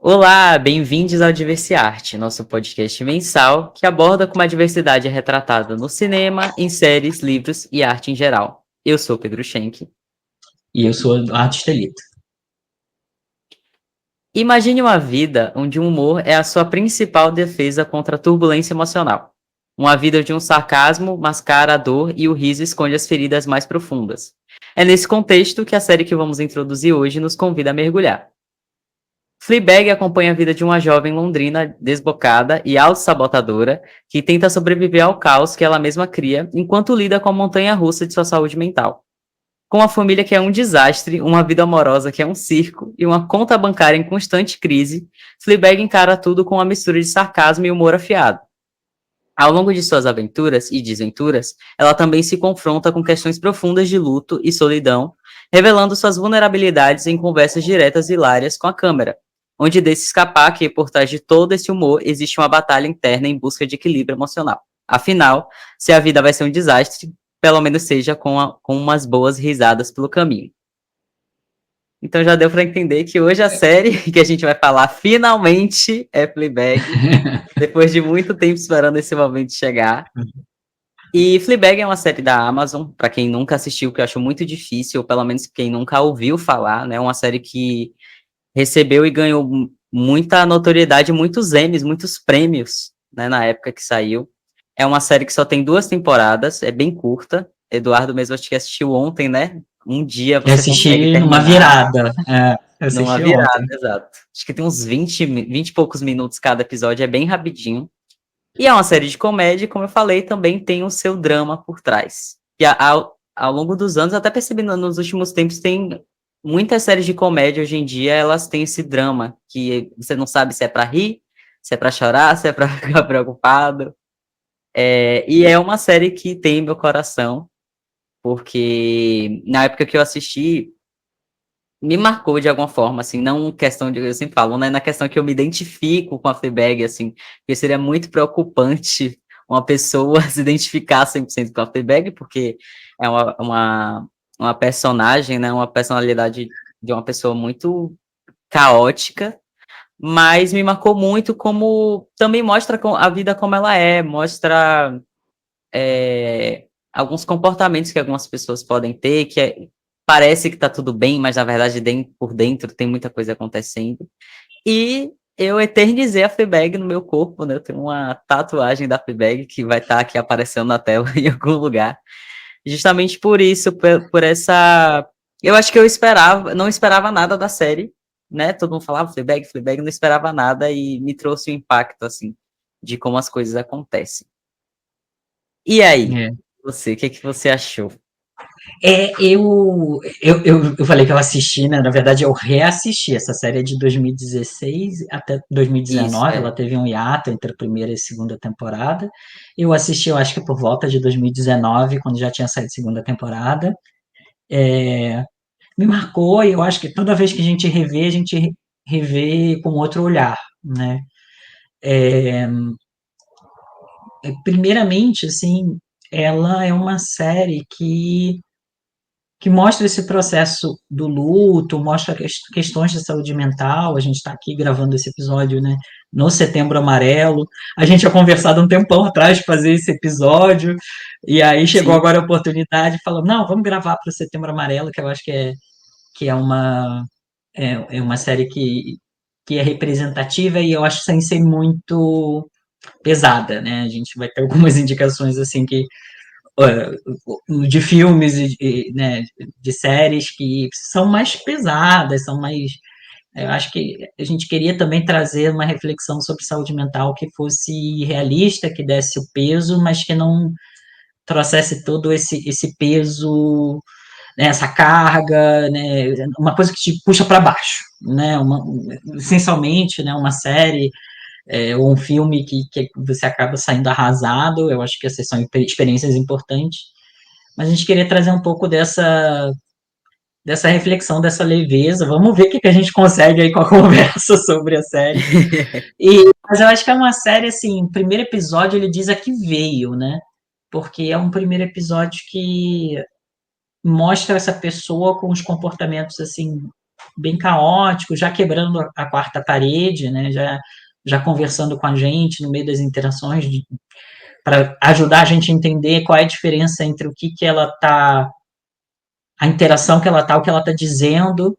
Olá, bem-vindos ao Diversiarte, nosso podcast mensal que aborda como a diversidade é retratada no cinema, em séries, livros e arte em geral. Eu sou Pedro Schenck. E eu sou Eduardo Estelito. Imagine uma vida onde o humor é a sua principal defesa contra a turbulência emocional. Uma vida onde um sarcasmo mascara a dor e o riso esconde as feridas mais profundas. É nesse contexto que a série que vamos introduzir hoje nos convida a mergulhar. Fleabag acompanha a vida de uma jovem londrina desbocada e autossabotadora que tenta sobreviver ao caos que ela mesma cria enquanto lida com a montanha-russa de sua saúde mental. Com uma família que é um desastre, uma vida amorosa que é um circo e uma conta bancária em constante crise, Fleabag encara tudo com uma mistura de sarcasmo e humor afiado. Ao longo de suas aventuras e desventuras, ela também se confronta com questões profundas de luto e solidão, revelando suas vulnerabilidades em conversas diretas e hilárias com a câmera, onde desse escapar que, por trás de todo esse humor, existe uma batalha interna em busca de equilíbrio emocional. Afinal, se a vida vai ser um desastre, pelo menos seja com umas boas risadas pelo caminho. Então já deu para entender que hoje a série que a gente vai falar finalmente é Fleabag, depois de muito tempo esperando esse momento chegar. E Fleabag é uma série da Amazon, para quem nunca assistiu, que eu acho muito difícil, ou pelo menos quem nunca ouviu falar, né? Uma série que recebeu e ganhou muita notoriedade, muitos Emmys, muitos prêmios, né, na época que saiu. É uma série que só tem 2 temporadas, é bem curta. Eduardo mesmo acho que assistiu ontem, né? Um dia Eu você consegue assisti numa terminar virada. Eu numa assisti virada, ontem. exato. Acho que tem uns 20 e poucos minutos cada episódio, é bem rapidinho. E é uma série de comédia, como eu falei, também tem o seu drama por trás. E ao longo dos anos, até percebendo nos últimos tempos, tem muitas séries de comédia hoje em dia, elas têm esse drama, que você não sabe se é pra rir, se é pra chorar, se é pra ficar preocupado. E é uma série que tem meu coração, porque na época que eu assisti, me marcou de alguma forma, assim, não questão de, eu sempre falo, né, na questão que eu me identifico com a Fleabag, assim, porque seria muito preocupante uma pessoa se identificar 100% com a Fleabag, porque é uma personagem, né, uma personalidade de uma pessoa muito caótica, mas me marcou muito como, também mostra a vida como ela é, mostra alguns comportamentos que algumas pessoas podem ter, parece que tá tudo bem, mas na verdade por dentro tem muita coisa acontecendo. E eu eternizei a Fleabag no meu corpo, né? Eu tenho uma tatuagem da Fleabag que vai estar aqui aparecendo na tela em algum lugar. Justamente por isso, por essa. Eu acho que não esperava nada da série, né? Todo mundo falava Fleabag, Fleabag, não esperava nada e me trouxe um impacto, assim, de como as coisas acontecem. E aí, É. você, o que que você achou? Eu falei que eu assisti, né? Na verdade, eu reassisti. Essa série é de 2016 até Isso, 2019. Ela teve um hiato entre a primeira e a segunda temporada. Eu assisti, eu acho que por volta de 2019, quando já tinha saído a segunda temporada. Me marcou e eu acho que toda vez que a gente revê com outro olhar, né? Primeiramente, assim, ela é uma série que mostra esse processo do luto, mostra questões de saúde mental. A gente está aqui gravando esse episódio, né, no Setembro Amarelo. A gente tinha conversado um tempão atrás de fazer esse episódio, e aí chegou sim, agora a oportunidade, falou, não, vamos gravar para o Setembro Amarelo, que eu acho que é uma série que é representativa e eu acho sem ser muito pesada, né? A gente vai ter algumas indicações assim que de filmes né, de séries que são mais pesadas, são mais. Eu acho que a gente queria também trazer uma reflexão sobre saúde mental que fosse realista, que desse o peso, mas que não trouxesse todo esse peso, né, essa carga, né, uma coisa que te puxa para baixo, né, essencialmente, né, uma série ou um filme que você acaba saindo arrasado. Eu acho que essas são experiências importantes, mas a gente queria trazer um pouco dessa reflexão, dessa leveza. Vamos ver o que a gente consegue aí com a conversa sobre a série. Mas eu acho que é uma série, assim, o primeiro episódio ele diz a que veio, né? Porque é um primeiro episódio que mostra essa pessoa com os comportamentos, assim, bem caótico, já quebrando a quarta parede, né? Já conversando com a gente no meio das interações, para ajudar a gente a entender qual é a diferença entre o que ela está, a interação que ela está, o que ela está dizendo,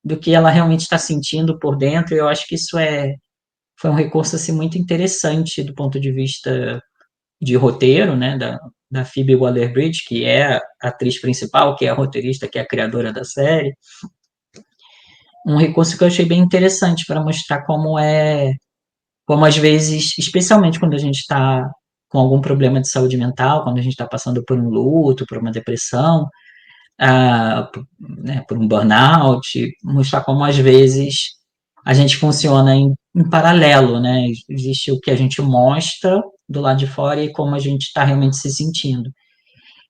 do que ela realmente está sentindo por dentro. Eu acho que isso foi um recurso assim, muito interessante do ponto de vista de roteiro, né, da Phoebe Waller-Bridge, que é a atriz principal, que é a roteirista, que é a criadora da série. Um recurso que eu achei bem interessante para mostrar como às vezes, especialmente quando a gente está com algum problema de saúde mental, quando a gente está passando por um luto, por uma depressão, né, por um burnout, mostrar como às vezes a gente funciona em paralelo, né? Existe o que a gente mostra do lado de fora e como a gente está realmente se sentindo.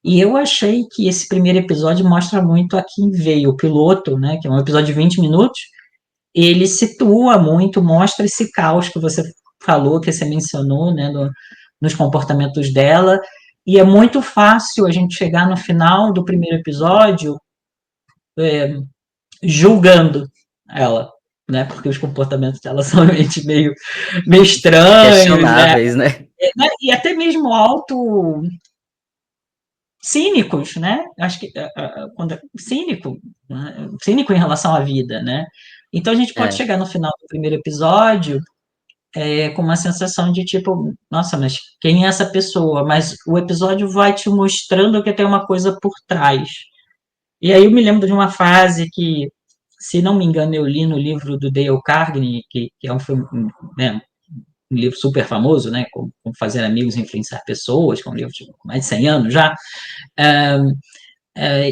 E eu achei que esse primeiro episódio mostra muito a quem veio, o piloto, né? Que é um episódio de 20 minutos, ele situa muito, mostra esse caos que você falou, que você mencionou, né? Nos comportamentos dela. E é muito fácil a gente chegar no final do primeiro episódio julgando ela, né? Porque os comportamentos dela são realmente meio estranhos, né? Questionáveis, né? E até mesmo auto cínicos, né? Acho que quando cínico, né? Cínico em relação à vida, né? Então a gente pode É. chegar no final do primeiro episódio com uma sensação de tipo, nossa, mas quem é essa pessoa? Mas o episódio vai te mostrando que tem uma coisa por trás. E aí eu me lembro de uma frase que, se não me engano, eu li no livro do Dale Carnegie, que é um filme, né, um livro super famoso, né, como Fazer Amigos e Influenciar Pessoas, que é um livro de mais de 100 anos já,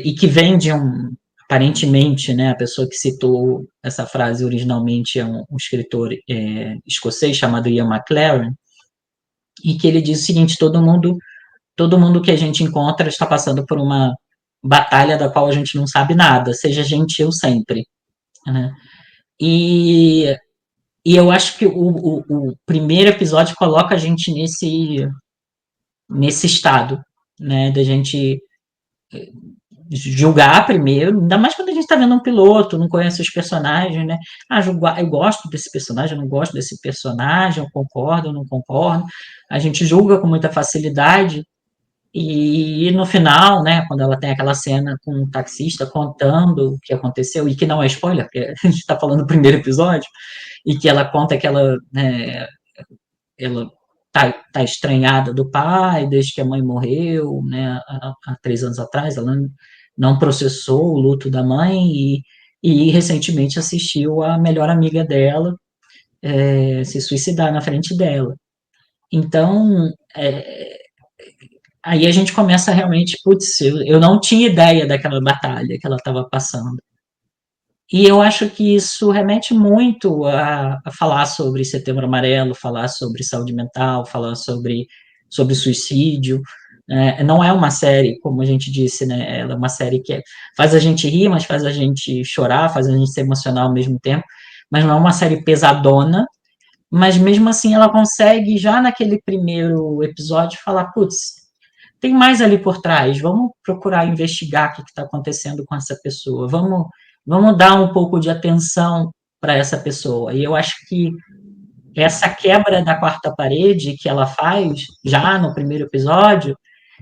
e que vem de aparentemente, né, a pessoa que citou essa frase originalmente é um escritor escocês chamado Ian McLaren, e que ele diz o seguinte: todo mundo que a gente encontra está passando por uma batalha da qual a gente não sabe nada, seja gentil sempre, né? E, e eu acho que o primeiro episódio coloca a gente nesse estado, né, da gente julgar primeiro, ainda mais quando a gente está vendo um piloto, não conhece os personagens, né? Eu gosto desse personagem, eu não gosto desse personagem, eu concordo, eu não concordo. A gente julga com muita facilidade. E no final, né, quando ela tem aquela cena com o taxista contando o que aconteceu, e que não é spoiler, porque a gente está falando do primeiro episódio, e que ela conta que ela tá estranhada do pai desde que a mãe morreu, né, há 3 anos atrás, ela não processou o luto da mãe e recentemente assistiu a melhor amiga dela se suicidar na frente dela. Então, aí a gente começa realmente, putz, eu não tinha ideia daquela batalha que ela estava passando. E eu acho que isso remete muito a falar sobre Setembro Amarelo, falar sobre saúde mental, falar sobre suicídio. Não é uma série, como a gente disse, né? Ela é uma série que faz a gente rir, mas faz a gente chorar, faz a gente se emocionar ao mesmo tempo. Mas não é uma série pesadona. Mas mesmo assim, ela consegue, já naquele primeiro episódio, falar: putz, tem mais ali por trás, vamos procurar investigar o que está acontecendo com essa pessoa, vamos dar um pouco de atenção para essa pessoa. E eu acho que essa quebra da quarta parede que ela faz, já no primeiro episódio,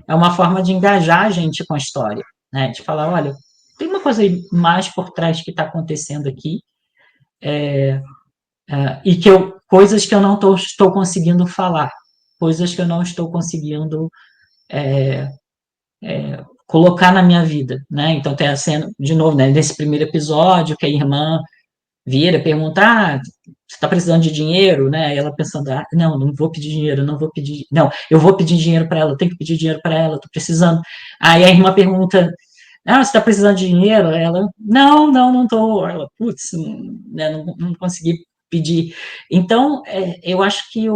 é uma forma de engajar a gente com a história, né? De falar, olha, tem uma coisa mais por trás que está acontecendo aqui, e coisas que eu não estou conseguindo falar, coisas que eu não estou conseguindo colocar na minha vida, né? Então tem a cena, de novo, né, nesse primeiro episódio, que a irmã vira, pergunta, você está precisando de dinheiro, né? E ela pensando, não vou pedir dinheiro, não vou pedir, não, eu vou pedir dinheiro para ela, eu tenho que pedir dinheiro para ela, estou precisando. Aí a irmã pergunta, você está precisando de dinheiro? Ela, não estou. Ela, putz, né, não consegui pedir. Então, eu acho que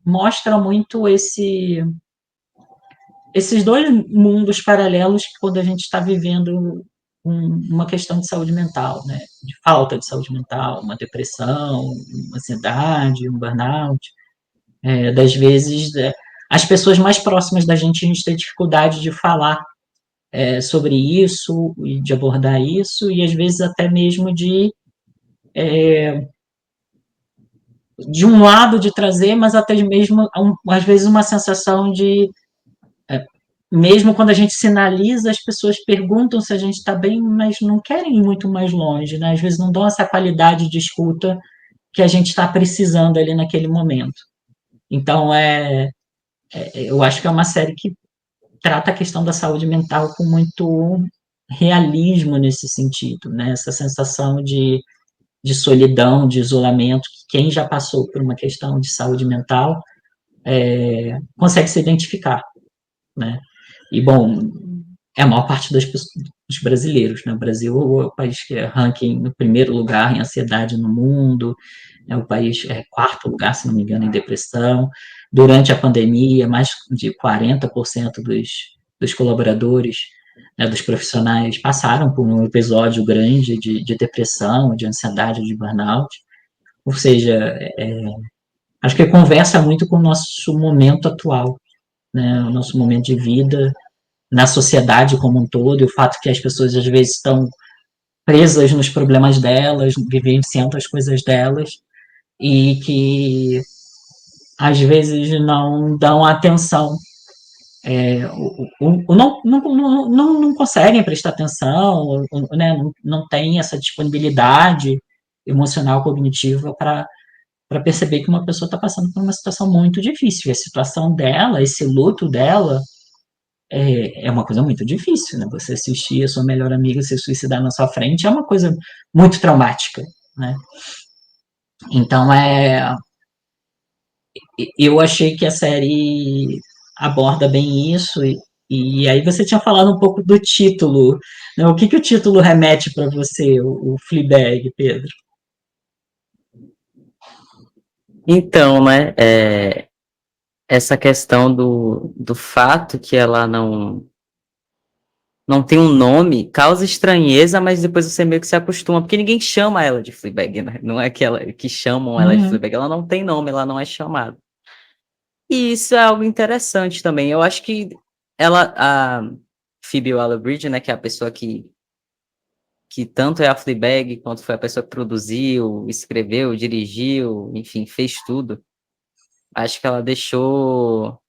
mostra muito esses dois mundos paralelos quando a gente está vivendo uma questão de saúde mental, né? De falta de saúde mental, uma depressão, uma ansiedade, um burnout. Das vezes, as pessoas mais próximas da gente, a gente tem dificuldade de falar sobre isso, e de abordar isso, e às vezes até mesmo de um lado de trazer, mas até mesmo, às vezes, uma sensação de, mesmo quando a gente sinaliza, as pessoas perguntam se a gente está bem, mas não querem ir muito mais longe, né? Às vezes não dão essa qualidade de escuta que a gente está precisando ali naquele momento. Então, eu acho que é uma série que trata a questão da saúde mental com muito realismo nesse sentido, né? Essa sensação de solidão, de isolamento, que quem já passou por uma questão de saúde mental consegue se identificar, né? E, bom, é a maior parte dos brasileiros, né? O Brasil é o país que é ranking no primeiro lugar em ansiedade no mundo, é o país quarto lugar, se não me engano, em depressão. Durante a pandemia, mais de 40% dos colaboradores, né, dos profissionais, passaram por um episódio grande de depressão, de ansiedade, de burnout. Ou seja, acho que conversa muito com o nosso momento atual, né, o nosso momento de vida, na sociedade como um todo, e o fato que as pessoas às vezes estão presas nos problemas delas, vivenciando as coisas delas, e que às vezes não dão atenção, não conseguem prestar atenção, né, não tem essa disponibilidade emocional, cognitiva para perceber que uma pessoa está passando por uma situação muito difícil. E a situação dela, esse luto dela, é uma coisa muito difícil, né? Você assistir a sua melhor amiga se suicidar na sua frente é uma coisa muito traumática, né? Então, eu achei que a série aborda bem isso, e aí você tinha falado um pouco do título, né? O que o título remete para você, o Fleabag, Pedro? Então, né, essa questão do fato que ela não tem um nome, causa estranheza, mas depois você meio que se acostuma, porque ninguém chama ela de Fleabag, né? Não é que chamam ela de Uhum. Fleabag, ela não tem nome, ela não é chamada. E isso é algo interessante também. Eu acho que a Phoebe Waller-Bridge, né, que é a pessoa que tanto é a Fleabag, quanto foi a pessoa que produziu, escreveu, dirigiu, enfim, fez tudo. Acho que ela deixou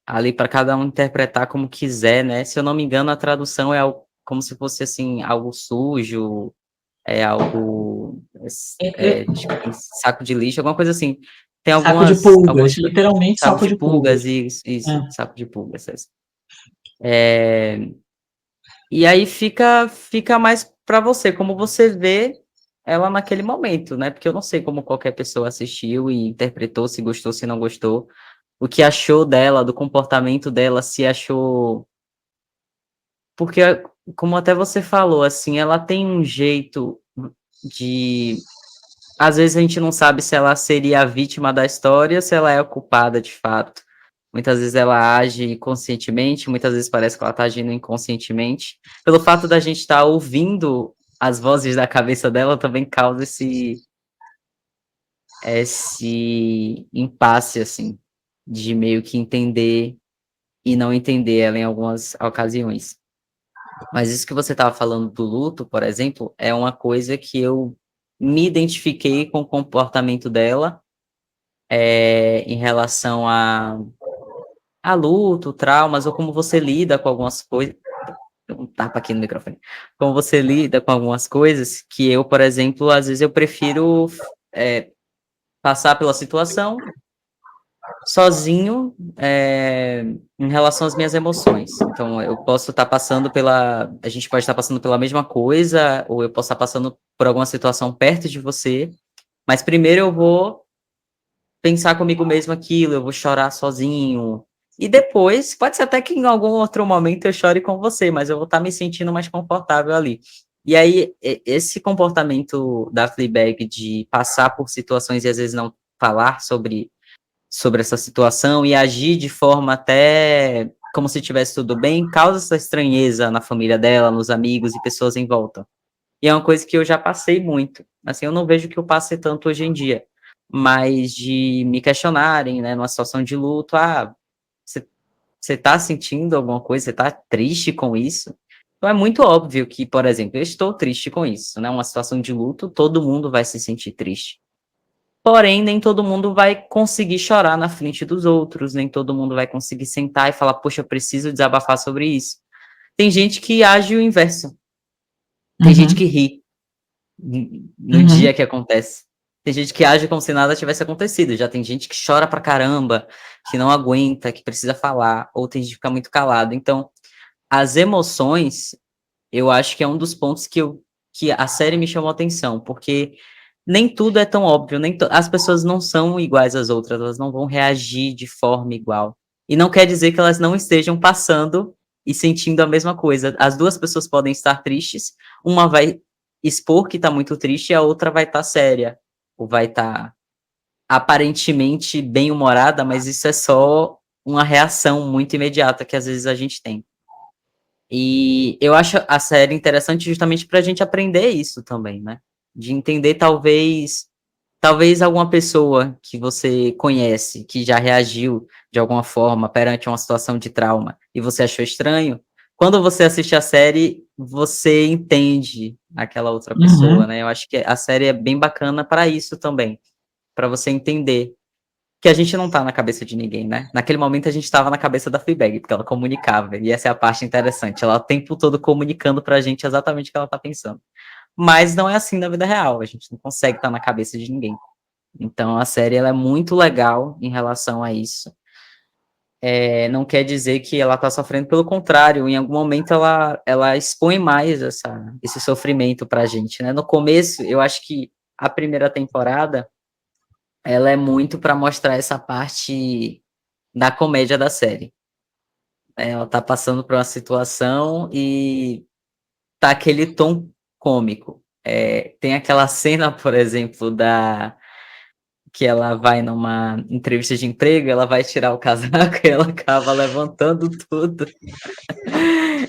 ali para cada um interpretar como quiser, né? Se eu não me engano, a tradução é algo, como se fosse assim, algo sujo, é algo acho que tem saco de lixo, alguma coisa assim. Tem Saco de algumas pulgas, literalmente saco saco de de pulgas. pulgas, isso, É. saco de pulgas. É, e aí fica mais para você, como você vê ela naquele momento, né? Porque eu não sei como qualquer pessoa assistiu e interpretou, se gostou, se não gostou, o que achou dela, do comportamento dela, se achou. Porque, como até você falou, assim, ela tem um jeito de. Às vezes a gente não sabe se ela seria a vítima da história, se ela é a culpada de fato. Muitas vezes ela age conscientemente, muitas vezes parece que ela está agindo inconscientemente. Pelo fato da gente estar ouvindo as vozes da cabeça dela, também causa esse impasse, assim, de meio que entender e não entender ela em algumas ocasiões. Mas isso que você estava falando do luto, por exemplo, é uma coisa que eu me identifiquei com o comportamento dela em relação a luto, traumas, ou como você lida com algumas coisas. Um tapa aqui no microfone. Como você lida com algumas coisas que eu, por exemplo, às vezes eu prefiro passar pela situação sozinho em relação às minhas emoções. Então, eu posso estar passando a gente pode estar passando pela mesma coisa, ou eu posso estar passando por alguma situação perto de você, mas primeiro eu vou pensar comigo mesmo aquilo, eu vou chorar sozinho. E depois, pode ser até que em algum outro momento eu chore com você, mas eu vou estar me sentindo mais confortável ali. E aí, esse comportamento da Fleabag de passar por situações e às vezes não falar sobre essa situação e agir de forma até como se tivesse tudo bem, causa essa estranheza na família dela, nos amigos e pessoas em volta. E é uma coisa que eu já passei muito. Assim, eu não vejo que eu passe tanto hoje em dia, mas de me questionarem, né, numa situação de luto, você tá sentindo alguma coisa, você tá triste com isso? Então é muito óbvio que, por exemplo, eu estou triste com isso, né? Uma situação de luto, todo mundo vai se sentir triste. Porém, nem todo mundo vai conseguir chorar na frente dos outros, nem todo mundo vai conseguir sentar e falar, poxa, eu preciso desabafar sobre isso. Tem gente que age o inverso. Tem gente Uhum, que ri no dia uhum, que acontece. Tem gente que age como se nada tivesse acontecido. Já tem gente que chora pra caramba, que não aguenta, que precisa falar, ou tem gente que fica muito calado. Então, as emoções, eu acho que é um dos pontos que a série me chamou a atenção, porque nem tudo é tão óbvio, as pessoas não são iguais às outras, elas não vão reagir de forma igual. E não quer dizer que elas não estejam passando e sentindo a mesma coisa. As duas pessoas podem estar tristes, uma vai expor que está muito triste e a outra vai estar séria, ou vai estar aparentemente bem-humorada, mas isso é só uma reação muito imediata que às vezes a gente tem. E eu acho a série interessante justamente para a gente aprender isso também, né? De entender talvez alguma pessoa que você conhece, que já reagiu de alguma forma perante uma situação de trauma e você achou estranho, quando você assiste a série, você entende aquela outra pessoa, uhum. né? Eu acho que a série é bem bacana para isso também, para você entender que a gente não tá na cabeça de ninguém, né? Naquele momento a gente tava na cabeça da Fleabag, porque ela comunicava, e essa é a parte interessante. Ela o tempo todo comunicando pra gente exatamente o que ela tá pensando. Mas não é assim na vida real, a gente não consegue estar na cabeça de ninguém. Então a série ela é muito legal em relação a isso. Não quer dizer que ela tá sofrendo, pelo contrário, em algum momento ela expõe mais esse sofrimento pra gente, né? No começo, eu acho que a primeira temporada ela é muito para mostrar essa parte da comédia da série. Ela tá passando por uma situação e tá aquele tom cômico. Tem aquela cena, por exemplo, da que ela vai numa entrevista de emprego, ela vai tirar o casaco e ela acaba levantando tudo.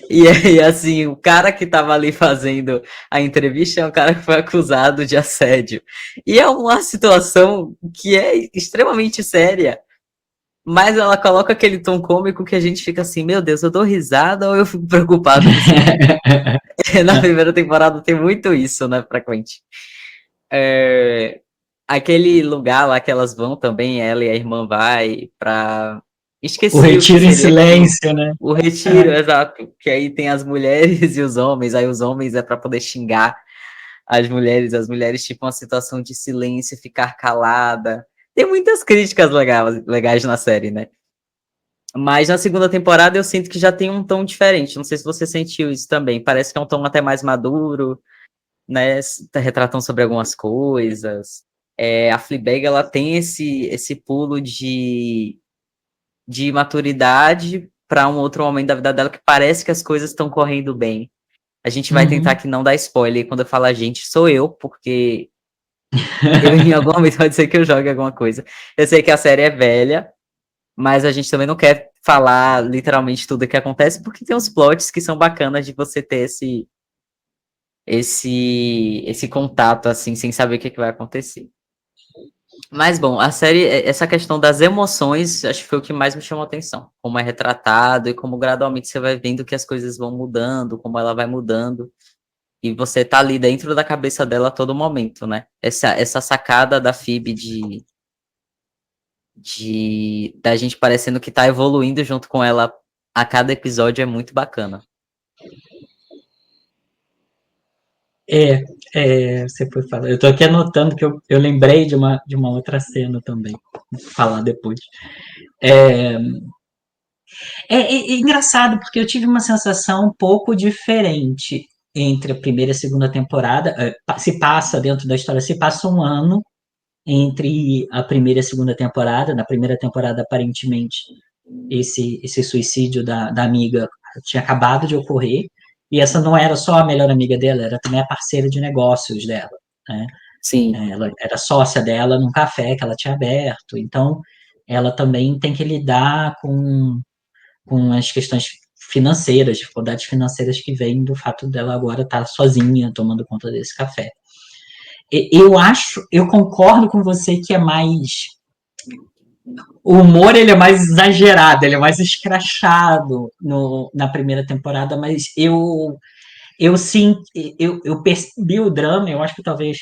E aí, assim, o cara que tava ali fazendo a entrevista é um cara que foi acusado de assédio. E é uma situação que é extremamente séria. Mas ela coloca aquele tom cômico que a gente fica assim, meu Deus, eu dou risada ou eu fico preocupado com isso aqui? Na primeira temporada tem muito isso, né, frequente. É, aquele lugar lá que elas vão também, ela e a irmã vai pra... O Esqueci o que retiro em seria aquilo. silêncio, né? O retiro, exato. Que aí tem as mulheres e os homens, aí os homens é pra poder xingar as mulheres tipo uma situação de silêncio, ficar calada. Tem muitas críticas legais na série, né? Mas na segunda temporada eu sinto que já tem um tom diferente. Não sei se você sentiu isso também. Parece que é um tom até mais maduro, né? Tá retratando sobre algumas coisas. A Fleabag, ela tem esse pulo de maturidade para um outro momento da vida dela que parece que as coisas estão correndo bem. A gente vai tentar Uhum. aqui não dar spoiler. E quando eu falo a gente, sou eu, porque eu em algum momento pode ser que eu jogue alguma coisa. Eu sei que a série é velha, mas a gente também não quer falar literalmente tudo o que acontece, porque tem uns plots que são bacanas de você ter esse contato, assim, sem saber o que vai acontecer. Mas, bom, a série, essa questão das emoções, acho que foi o que mais me chamou a atenção. Como é retratado e como gradualmente você vai vendo que as coisas vão mudando, como ela vai mudando. E você tá ali dentro da cabeça dela a todo momento, né? Essa sacada da Phoebe da gente parecendo que tá evoluindo junto com ela a cada episódio é muito bacana. É, você foi falar. Eu tô aqui anotando que eu lembrei de uma outra cena também. Vou falar depois. É, é engraçado porque eu tive uma sensação um pouco diferente entre a primeira e a segunda temporada. Se passa dentro da história, se passa um ano entre a primeira e a segunda temporada. Na primeira temporada, aparentemente, esse suicídio da amiga tinha acabado de ocorrer. E essa não era só a melhor amiga dela, era também a parceira de negócios dela, né? Sim, Ela era sócia dela num café que ela tinha aberto. Então, ela também tem que lidar com as questões financeiras, dificuldades financeiras que vêm do fato dela agora estar sozinha tomando conta desse café. Eu concordo com você que é mais o humor ele é mais exagerado, ele é mais escrachado na primeira temporada, mas Eu sim, eu percebi o drama, eu acho que talvez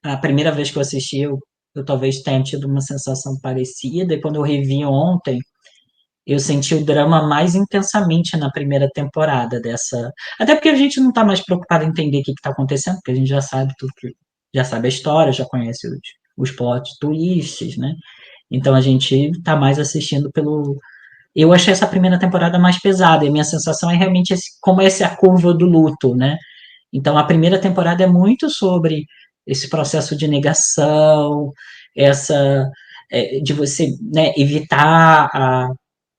a primeira vez que eu assisti, eu talvez tenha tido uma sensação parecida, e quando eu revi ontem, eu senti o drama mais intensamente na primeira temporada dessa. Até porque a gente não está mais preocupado em entender o que está acontecendo, porque a gente já sabe tudo, já sabe a história, já conhece os plot twists, né? Então a gente está mais assistindo pelo. Eu achei essa primeira temporada mais pesada, e a minha sensação é realmente como essa é a curva do luto, né? Então, a primeira temporada é muito sobre esse processo de negação, essa de você, né, evitar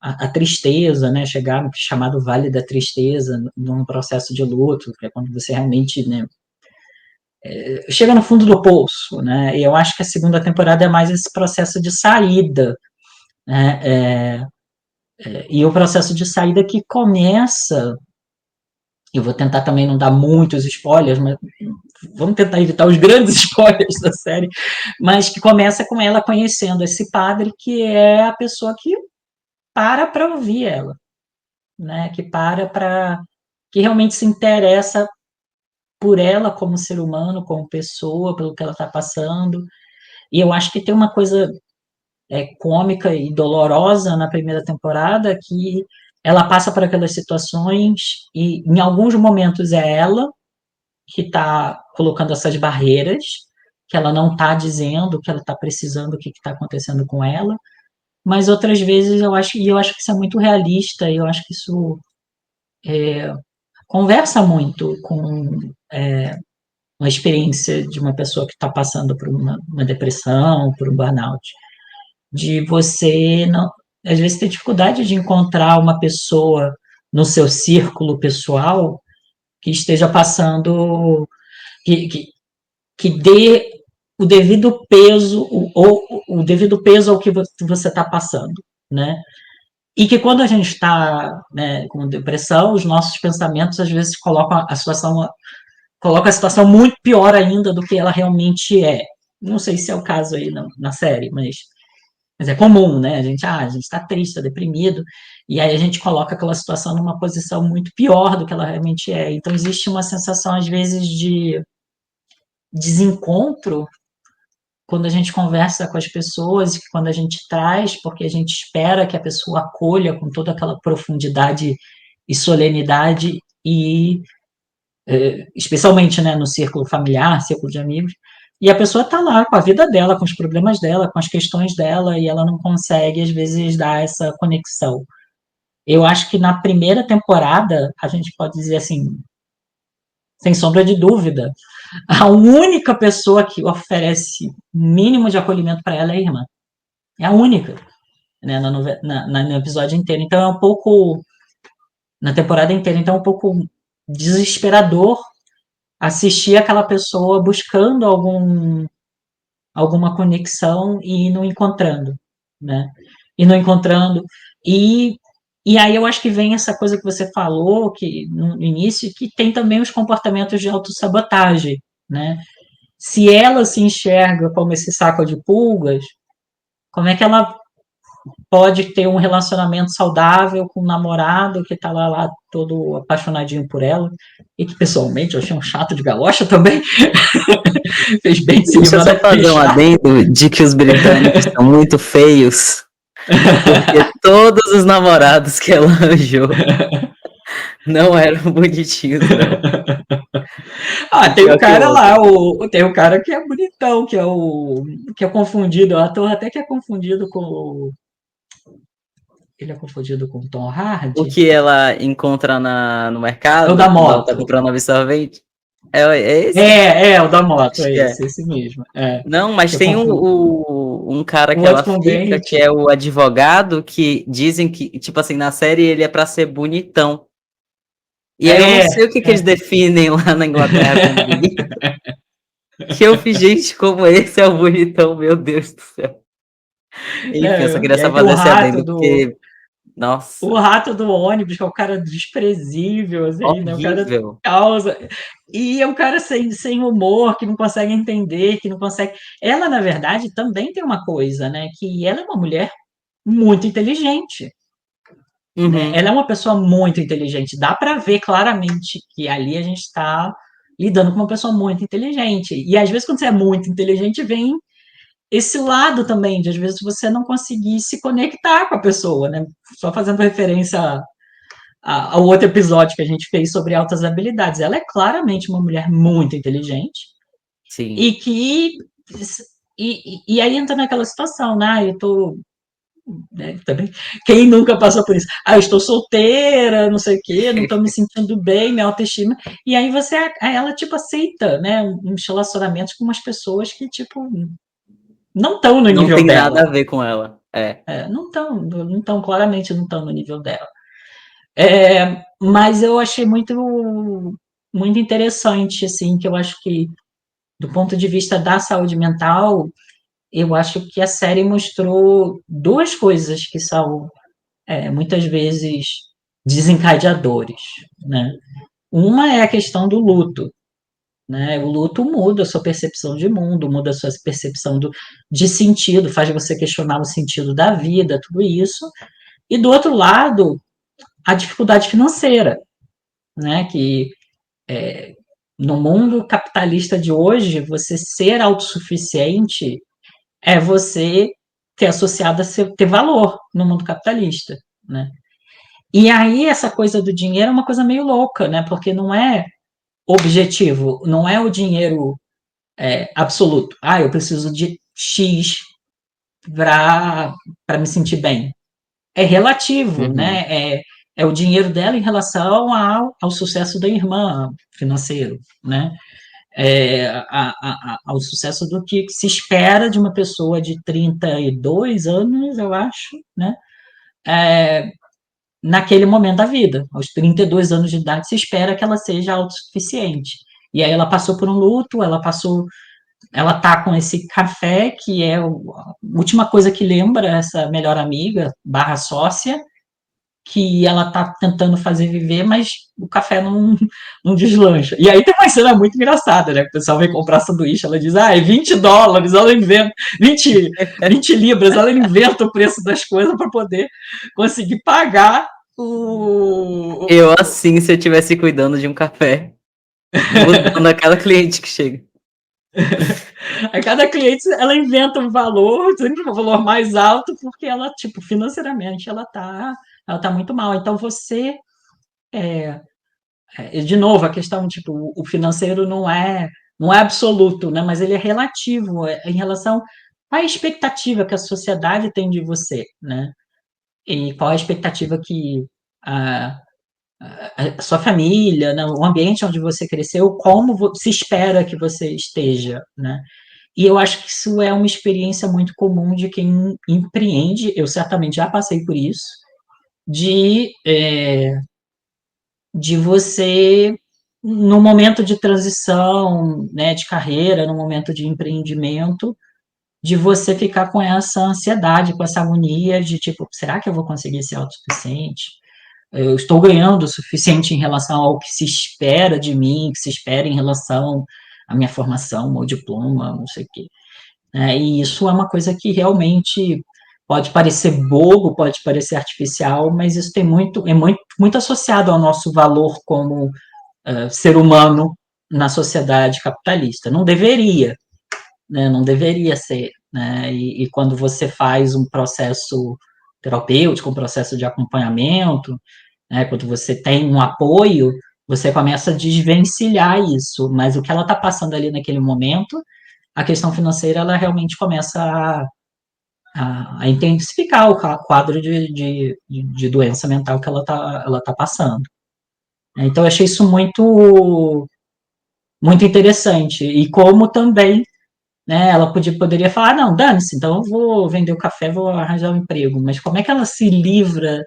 a tristeza, né, chegar no chamado Vale da Tristeza, num processo de luto, que é quando você realmente, né, chega no fundo do poço, né, e eu acho que a segunda temporada é mais esse processo de saída, né, e o processo de saída que começa, eu vou tentar também não dar muitos spoilers, mas vamos tentar evitar os grandes spoilers da série, mas que começa com ela conhecendo esse padre que é a pessoa que para ouvir ela, né? Que realmente se interessa por ela como ser humano, como pessoa, pelo que ela está passando. E eu acho que tem uma coisa cômica e dolorosa na primeira temporada que ela passa por aquelas situações e em alguns momentos é ela que está colocando essas barreiras, que ela não está dizendo o que ela está precisando, o que está acontecendo com ela, mas outras vezes eu acho que isso é muito realista, e eu acho que isso conversa muito com uma experiência de uma pessoa que está passando por uma depressão, por um burnout, de você não, às vezes ter dificuldade de encontrar uma pessoa no seu círculo pessoal que esteja passando, que, que dê o devido peso, o devido peso ao que você está passando, né? E que quando a gente está, né, com depressão, os nossos pensamentos às vezes colocam a situação muito pior ainda do que ela realmente é. Não sei se é o caso aí na série, mas é comum, né? A gente está triste, está deprimido, e aí a gente coloca aquela situação numa posição muito pior do que ela realmente é. Então existe uma sensação às vezes de desencontro quando a gente conversa com as pessoas, quando a gente traz, porque a gente espera que a pessoa acolha com toda aquela profundidade e solenidade, e especialmente, né, no círculo familiar, círculo de amigos, e a pessoa está lá com a vida dela, com os problemas dela, com as questões dela, e ela não consegue, às vezes, dar essa conexão. Eu acho que na primeira temporada, a gente pode dizer assim, sem sombra de dúvida, a única pessoa que oferece mínimo de acolhimento para ela é a irmã. É a única, né, no episódio inteiro. Então é um pouco, na temporada inteira, então é um pouco desesperador assistir aquela pessoa buscando alguma conexão e não encontrando, né? E não encontrando. E, e aí eu acho que vem essa coisa que você falou que no início, que tem também os comportamentos de autossabotagem, né? Se ela se enxerga como esse saco de pulgas, como é que ela pode ter um relacionamento saudável com um namorado que tá lá todo apaixonadinho por ela, e que pessoalmente eu achei um chato de galocha também, fez bem de se Deixa eu livrar só daquele fazer um chato. adendo de que os britânicos são muito feios, porque todos os namorados que ela arranjou não eram bonitinhos, não. Ah, Um tem o pior que o cara lá, outro. tem o cara que é bonitão, que é confundido, o ator até que é confundido ele é confundido com o Tom O Hardy, que ela encontra no é o da mercado, quando ela tá moto. comprando absorvente, é esse? O da moto, Acho é que é. esse mesmo. É, Não, mas que eu tem confundo. um cara O que outro ela fica, que convente. é o advogado, que dizem que, tipo assim, na série ele é pra ser bonitão. E aí eu não É, sei o que eles definem lá na Inglaterra como bonito. Que eu fiz, gente, como esse é o bonitão, meu Deus do céu. Enfim, eu só queria e só aí tem o fazer esse rato adendo, do porque, o nossa, rato do ônibus, que é o cara desprezível, assim, né? O cara horrível. causa. E é um cara sem humor, que não consegue entender, que não consegue. Ela, na verdade, também tem uma coisa, né? Que ela é uma mulher muito inteligente. né? Uhum. Ela é uma pessoa muito inteligente, dá para ver claramente que ali a gente está lidando com uma pessoa muito inteligente. E às vezes, quando você é muito inteligente, vem esse lado também, de às vezes você não conseguir se conectar com a pessoa, né? Só fazendo referência ao outro episódio que a gente fez sobre altas habilidades. Ela é claramente uma mulher muito inteligente Sim. e que. E aí entra naquela situação, né? Eu tô. Né, também, quem nunca passou por isso? Ah, eu estou solteira, não sei o quê, não estou me sentindo bem, minha autoestima. E aí ela, tipo, aceita, né? Uns relacionamentos com umas pessoas que, tipo, não estão no Não nível tem dela. nada a ver com ela. É. Não estão, claramente não estão no nível dela. Mas eu achei muito interessante, assim, que eu acho que, do ponto de vista da saúde mental, eu acho que a série mostrou duas coisas que são, muitas vezes, desencadeadores, né? Uma é a questão do luto, né? O luto muda a sua percepção de mundo, muda a sua percepção de sentido, faz você questionar o sentido da vida, tudo isso. E do outro lado, a dificuldade financeira, né? Que no mundo capitalista de hoje, você ser autossuficiente é você ter associado a ter valor no mundo capitalista, né? E aí essa coisa do dinheiro é uma coisa meio louca, né? Porque não é objetivo, não é o dinheiro absoluto. Ah, eu preciso de X para me sentir bem. É relativo, Uhum. né? É o dinheiro dela em relação ao sucesso da irmã financeiro, né? Ao sucesso do que se espera de uma pessoa de 32 anos, eu acho, né? Naquele momento da vida. Aos 32 anos de idade, se espera que ela seja autossuficiente. E aí ela passou por um luto, ela tá com esse café, que é a última coisa que lembra essa melhor amiga, barra sócia, que ela tá tentando fazer viver, mas o café não deslancha. E aí tem uma cena muito engraçada, né? O pessoal vem comprar sanduíche, ela diz, é $20, ela inventa, 20 libras, ela inventa o preço das coisas para poder conseguir pagar o. Eu, assim, se eu estivesse cuidando de um café, mudando aquela cliente que chega. A cada cliente ela inventa um valor, sempre um valor mais alto, porque ela, tipo, financeiramente ela tá muito mal. Então você de novo, a questão, tipo, o financeiro não é absoluto, né? Mas ele é relativo em relação à expectativa que a sociedade tem de você, né? E qual a expectativa que a, a sua família, né? O ambiente onde você cresceu, como se espera que você esteja, né? E eu acho que isso é uma experiência muito comum de quem empreende. Eu certamente já passei por isso, de você, no momento de transição, né, de carreira, no momento de empreendimento, de você ficar com essa ansiedade, com essa agonia de tipo, será que eu vou conseguir ser autossuficiente? Eu estou ganhando o suficiente em relação ao que se espera de mim, que se espera em relação à minha formação, meu diploma, não sei o quê. E isso é uma coisa que realmente pode parecer bobo, pode parecer artificial, mas isso muito associado ao nosso valor como ser humano na sociedade capitalista. Não deveria, né? Não deveria ser. Né? E quando você faz um processo terapêutico, um processo de acompanhamento, né? Quando você tem um apoio, você começa a desvencilhar isso. Mas o que ela está passando ali naquele momento, a questão financeira, ela realmente começa a intensificar o quadro de doença mental que ela tá passando. Então, eu achei isso muito interessante. E como também, né, ela poderia falar, "Ah, não, dane-se, então eu vou vender o café, vou arranjar um emprego." Mas como é que ela se livra,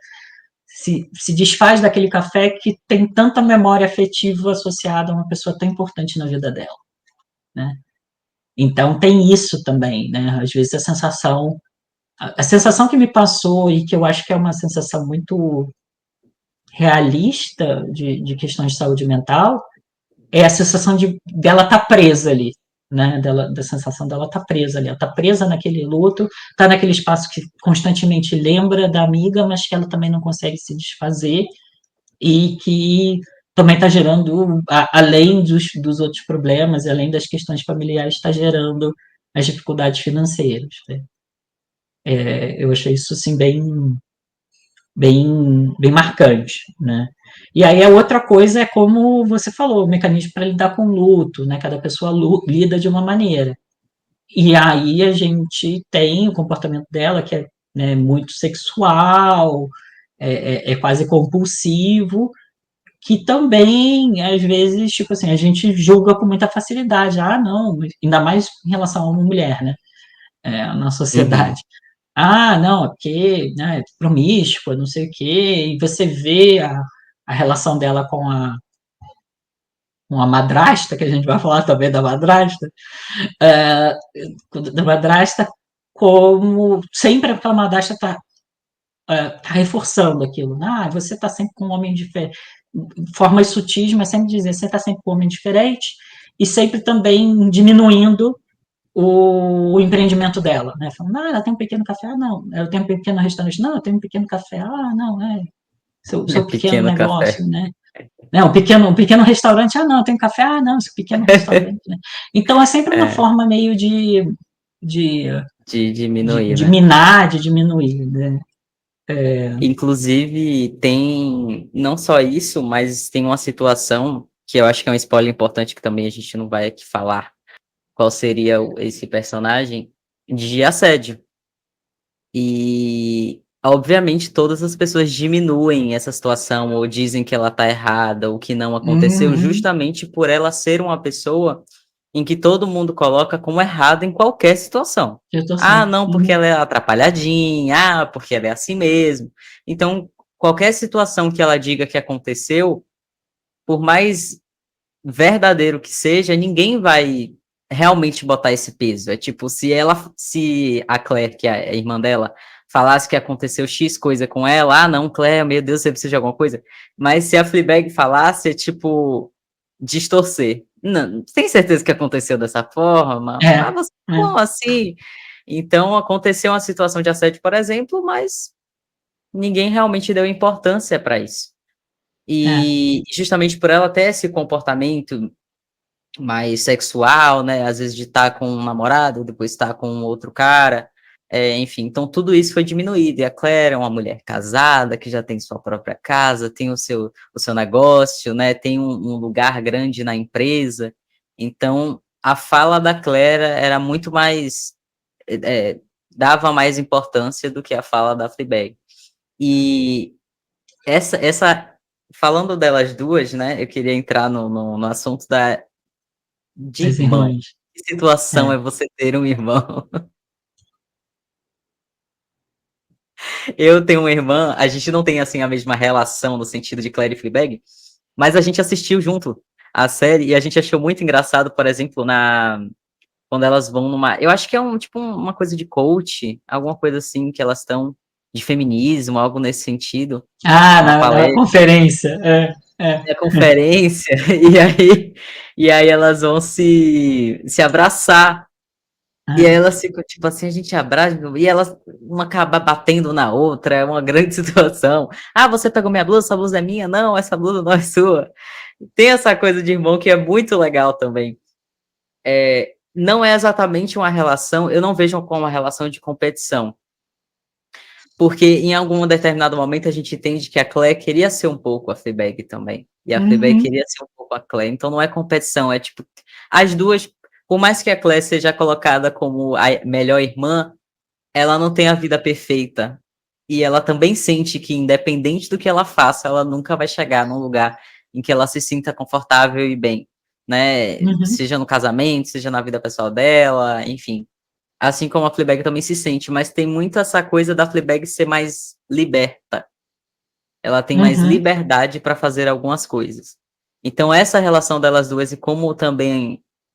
se desfaz daquele café que tem tanta memória afetiva associada a uma pessoa tão importante na vida dela, né? Então tem isso também, né? Às vezes a sensação que me passou e que eu acho que é uma sensação muito realista de questões de saúde mental é a sensação dela estar presa ali, né, da sensação dela estar presa ali, ela está presa naquele luto, está naquele espaço que constantemente lembra da amiga, mas que ela também não consegue se desfazer, e que também está gerando, além dos outros problemas, além das questões familiares, está gerando as dificuldades financeiras, né? Eu achei isso assim bem marcante, né? E aí a outra coisa é como você falou, o mecanismo para lidar com luto, né? Cada pessoa lida de uma maneira. E aí a gente tem o comportamento dela que é, né, muito sexual, é quase compulsivo, que também, às vezes, tipo assim, a gente julga com muita facilidade. Ah, não, ainda mais em relação a uma mulher, né? Na Uhum. sociedade. Ah, não, é porque, né, promíscua, não sei o quê, e você vê a relação dela com a madrasta, que a gente vai falar também da madrasta, é, da madrasta, como sempre aquela madrasta está tá reforçando aquilo. Ah, você está sempre com um homem diferente. Formas sutis, mas sempre dizer, você está sempre com um homem diferente, e sempre também diminuindo o empreendimento dela, né? Falando, ela tem um pequeno café, não, ela tem um pequeno restaurante, não, ela tem um pequeno café, não, É seu pequeno pequeno negócio, café. né? Um pequeno restaurante, não, tem café, não, seu pequeno restaurante, né? Então é sempre uma É, forma meio de, de diminuir, de né? minar, de diminuir, né? Inclusive, tem não só isso, mas tem uma situação que eu acho que é um spoiler importante que também a gente não vai aqui falar qual seria esse personagem de assédio. E, obviamente, todas as pessoas diminuem essa situação ou dizem que ela tá errada ou que não aconteceu, Uhum, justamente por ela ser uma pessoa em que todo mundo coloca como errada em qualquer situação. Ah, situação. não, porque Uhum, ela é atrapalhadinha, ah, porque ela é assim mesmo. Então, qualquer situação que ela diga que aconteceu, por mais verdadeiro que seja, ninguém vai realmente botar esse peso. É tipo, se a Claire, que é a irmã dela, falasse que aconteceu X coisa com ela, ah, não, Claire, meu Deus, você precisa de alguma coisa. Mas se a Fleabag falasse, é tipo, distorcer. Não, tem certeza que aconteceu dessa forma? é, Mas você, é, como assim? Então, aconteceu uma situação de assédio, por exemplo, mas ninguém realmente deu importância para isso. é. E justamente por ela ter esse comportamento mais sexual, né, às vezes de estar com um namorado, depois estar com um outro cara, enfim, então tudo isso foi diminuído, e a Claire é uma mulher casada, que já tem sua própria casa, tem o seu negócio, né, tem um lugar grande na empresa, então a fala da Claire era muito mais, dava mais importância do que a fala da Fleabag. E falando delas duas, né, eu queria entrar no assunto de As irmão. irmãs. Que situação É. é você ter um irmão? Eu tenho uma irmã, a gente não tem assim a mesma relação no sentido de Claire e Fleabag, mas a gente assistiu junto a série e a gente achou muito engraçado, por exemplo, quando elas vão eu acho que é uma coisa de coach, alguma coisa assim que elas estão de feminismo, algo nesse sentido, Ah, uma na palestra, conferência. É. conferência, e aí elas vão se abraçar. E aí É. elas ficam, tipo assim, a gente abraça, e elas vão acabar batendo na outra, é uma grande situação. Ah, você pegou minha blusa, essa blusa é minha? Não, essa blusa não é sua. Tem essa coisa de irmão que é muito legal também. Não é exatamente uma relação, eu não vejo como uma relação de competição. Porque em algum determinado momento a gente entende que a Claire queria ser um pouco a Fleabag também. E a Fleabag Uhum, queria ser um pouco a Claire. Então não é competição, é tipo, as duas, por mais que a Claire seja colocada como a melhor irmã, ela não tem a vida perfeita. E ela também sente que, independente do que ela faça, ela nunca vai chegar num lugar em que ela se sinta confortável e bem, né? uhum, Seja no casamento, seja na vida pessoal dela, enfim. Assim como a Fleabag também se sente, mas tem muito essa coisa da Fleabag ser mais liberta. Ela tem mais uhum, liberdade para fazer algumas coisas. Então, essa relação delas duas, e como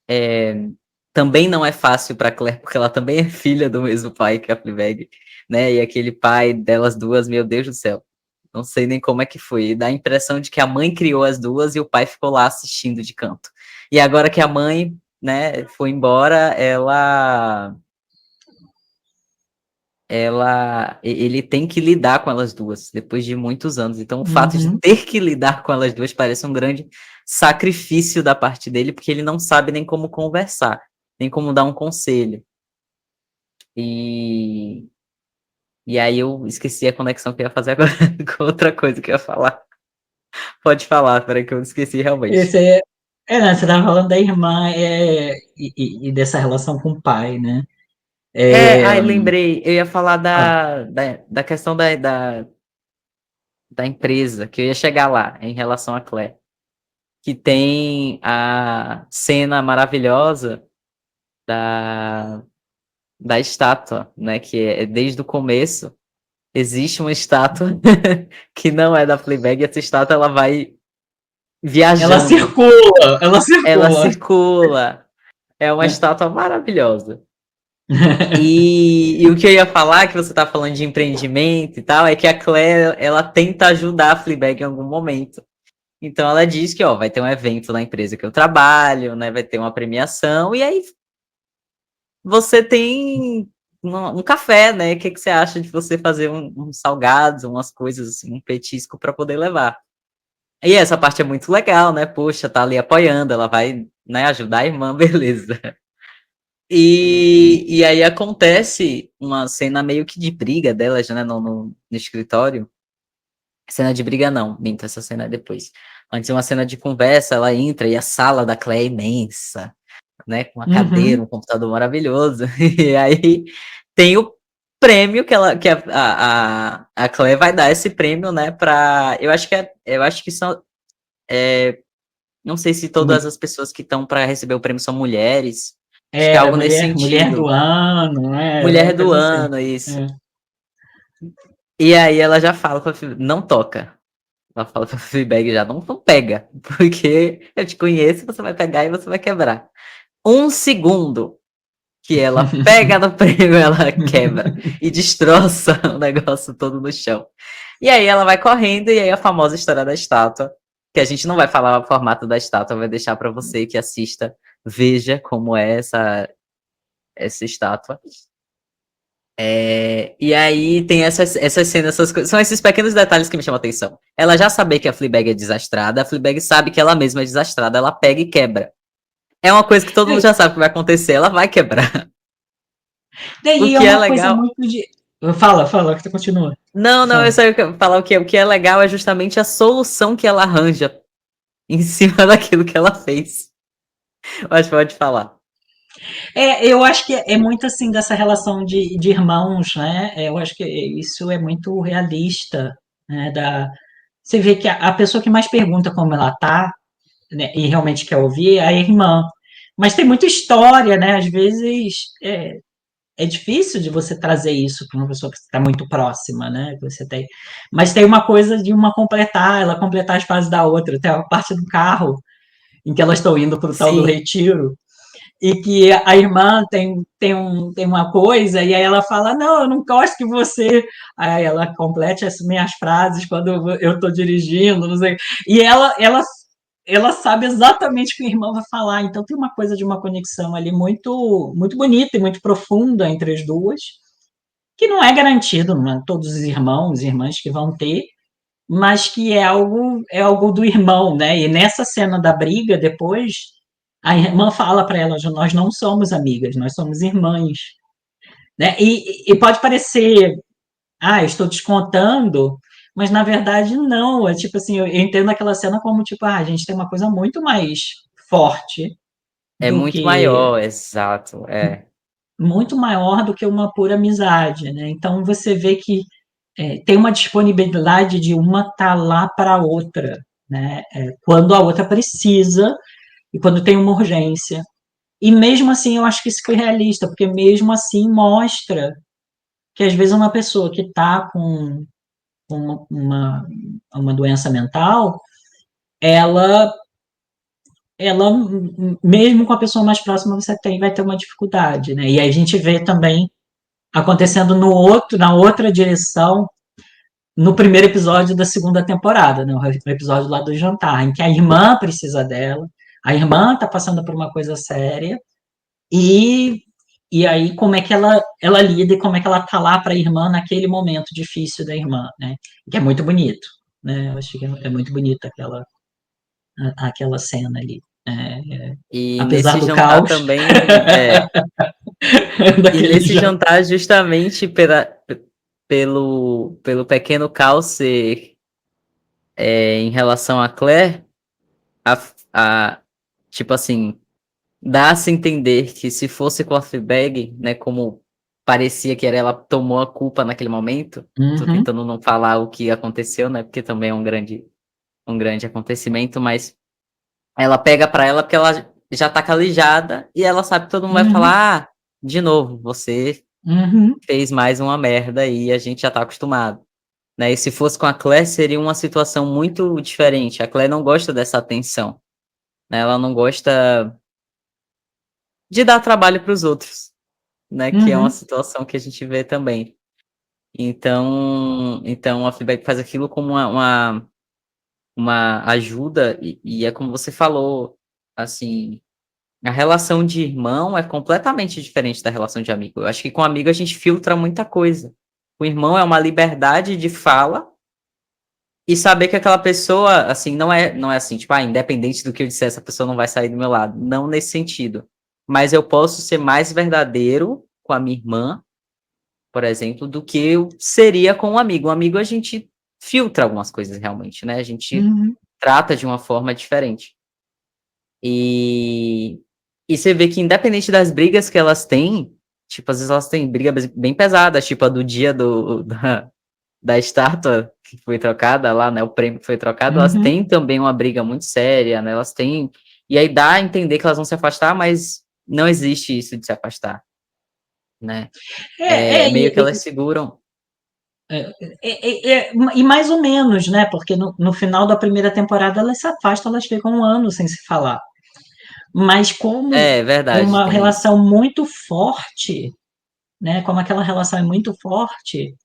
é, também não é fácil para Claire, porque ela também é filha do mesmo pai que a Fleabag, né? E aquele pai delas duas, meu Deus do céu, não sei nem como é que foi. E dá a impressão de que a mãe criou as duas e o pai ficou lá assistindo de canto. E agora que a mãe né, foi embora, ele tem que lidar com elas duas depois de muitos anos. Então, o fato de Uhum. ter que lidar com elas duas parece um grande sacrifício da parte dele, porque ele não sabe nem como conversar, nem como dar um conselho. E, e aí eu esqueci a conexão que eu ia fazer agora com outra coisa que eu ia falar. Pode falar, peraí que eu esqueci realmente. Esse né, você estava falando da irmã e dessa relação com o pai, né? Ai, lembrei, eu ia falar Ah, da questão da empresa, que eu ia chegar lá, em relação a Claire. Que tem a cena maravilhosa da, da estátua, né? Que é desde o começo. Existe uma estátua que não é da Fleabag, e essa estátua ela vai ela viajando, circula, ela ela circula. circula. É uma estátua maravilhosa. E o que eu ia falar, que você tá falando de empreendimento e tal, é que a Claire, ela tenta ajudar a Fleabag em algum momento. Então ela diz que, ó, vai ter um evento na empresa que eu trabalho, né? Vai ter uma premiação, e aí você tem um café, né? O que você acha de você fazer uns salgados, umas coisas assim, um petisco para poder levar? E essa parte é muito legal, né? Poxa, tá ali apoiando, ela vai, né, ajudar a irmã, beleza. E aí acontece uma cena meio que de briga delas, né, no escritório. Cena de briga não, minto, essa cena é depois. Antes uma cena de conversa, ela entra e a sala da Claire é imensa, né, com uma cadeira, Uhum. um computador maravilhoso. E aí tem o prêmio que a Claire vai dar esse prêmio, né, para eu acho que são não sei se todas as pessoas que estão para receber o prêmio são mulheres. Acho que é Era algo nesse mulher do sentido. ano, né? Era uma Mulher do coisa assim. ano, isso. É. E aí ela já fala pra Fleabag, não toca. Ela fala pra Fleabag já, não pega, porque eu te conheço, você vai pegar e você vai quebrar. Um segundo que ela pega no prêmio, ela quebra e destroça o negócio todo no chão. E aí ela vai correndo, e aí a famosa história da estátua, que a gente não vai falar o formato da estátua, vai deixar para você que assista, veja como é essa estátua. E aí tem essas cenas, essas coisas. São esses pequenos detalhes que me chamam a atenção. Ela já sabe que a Fleabag é desastrada, a Fleabag sabe que ela mesma é desastrada, ela pega e quebra. É uma coisa que todo mundo já sabe que vai acontecer, ela vai quebrar. O Daí é que é uma coisa legal. muito de. Fala, que tu continua. Não, não, eu Fala. só ia falar o que é legal é justamente a solução que ela arranja em cima daquilo que ela fez. Mas pode falar. Eu acho que é muito assim dessa relação de irmãos, né? Eu acho que isso é muito realista, né? Você vê que a pessoa que mais pergunta como ela tá, né, e realmente quer ouvir é a irmã. Mas tem muita história, né? Às vezes é difícil de você trazer isso para uma pessoa que está muito próxima, né? Que você tem. Mas tem uma coisa de uma completar, ela completar as fases da outra. Tem a parte do carro em que elas estão indo para o tal do Sim, retiro e que a irmã tem uma coisa, e aí ela fala, não, eu não gosto que você. Aí ela complete as minhas frases quando eu estou dirigindo, não sei. E ela sabe exatamente o que a irmã vai falar, então tem uma coisa de uma conexão ali muito, muito bonita e muito profunda entre as duas, que não é garantido, não é todos os irmãos e irmãs que vão ter, mas que é algo do irmão, né? E nessa cena da briga, depois, a irmã fala para ela: nós não somos amigas, nós somos irmãs. Né? E pode parecer, eu estou descontando, mas na verdade não. É tipo assim, eu entendo aquela cena como tipo, a gente tem uma coisa muito mais forte é do muito que maior, exato. muito maior do que uma pura amizade, né? Então você vê que tem uma disponibilidade de uma estar lá para a outra, né? Quando a outra precisa e quando tem uma urgência. E mesmo assim, eu acho que isso foi realista, porque mesmo assim mostra que às vezes uma pessoa que está com uma doença mental, ela, ela, mesmo com a pessoa mais próxima, vai ter uma dificuldade, né? E aí a gente vê também acontecendo na outra direção, no primeiro episódio da segunda temporada, né? O episódio lá do jantar, em que a irmã precisa dela, a irmã está passando por uma coisa séria, e, e aí como é que ela lida e como é que ela está lá para a irmã naquele momento difícil da irmã, né? Que é muito bonito, né? Eu acho que é muito bonita aquela cena ali. E Apesar nesse do jantar caos também, e daquele nesse jantar. jantar justamente pelo pequeno caos ser em relação a Claire, a, a, tipo assim, dá-se a entender que se fosse com a Fleabag, né, como parecia que era ela tomou a culpa naquele momento, tô Uhum, tentando não falar o que aconteceu, né, porque também é um grande acontecimento, mas ela pega pra ela porque ela já tá calejada e ela sabe que todo mundo vai uhum, falar, ah, de novo, você uhum, fez mais uma merda e a gente já tá acostumado. Né? E se fosse com a Claire, seria uma situação muito diferente. A Claire não gosta dessa atenção, né? Ela não gosta de dar trabalho para os outros, né? Que é uma uhum. situação que a gente vê também. Então a Fleabag faz aquilo como uma ajuda e é como você falou, assim, a relação de irmão é completamente diferente da relação de amigo. Eu acho que com amigo a gente filtra muita coisa. O irmão é uma liberdade de fala e saber que aquela pessoa, assim, não é assim, tipo, ah, independente do que eu disser, essa pessoa não vai sair do meu lado. Não nesse sentido. Mas eu posso ser mais verdadeiro com a minha irmã, por exemplo, do que eu seria com um amigo. Um amigo a gente filtra algumas coisas realmente, né? A gente Uhum. trata de uma forma diferente. E, e você vê que independente das brigas que elas têm, tipo, às vezes elas têm brigas bem pesadas, tipo a do dia da estátua que foi trocada lá, né? O prêmio que foi trocado, elas Uhum. têm também uma briga muito séria, né? Elas têm. E aí dá a entender que elas vão se afastar, mas não existe isso de se afastar, né? É, É é, meio que e, elas seguram. e mais ou menos, né? Porque no final da primeira temporada elas se afastam, elas ficam um ano sem se falar. Mas como É é verdade, uma tem isso. relação muito forte, né? Como aquela relação é muito forte,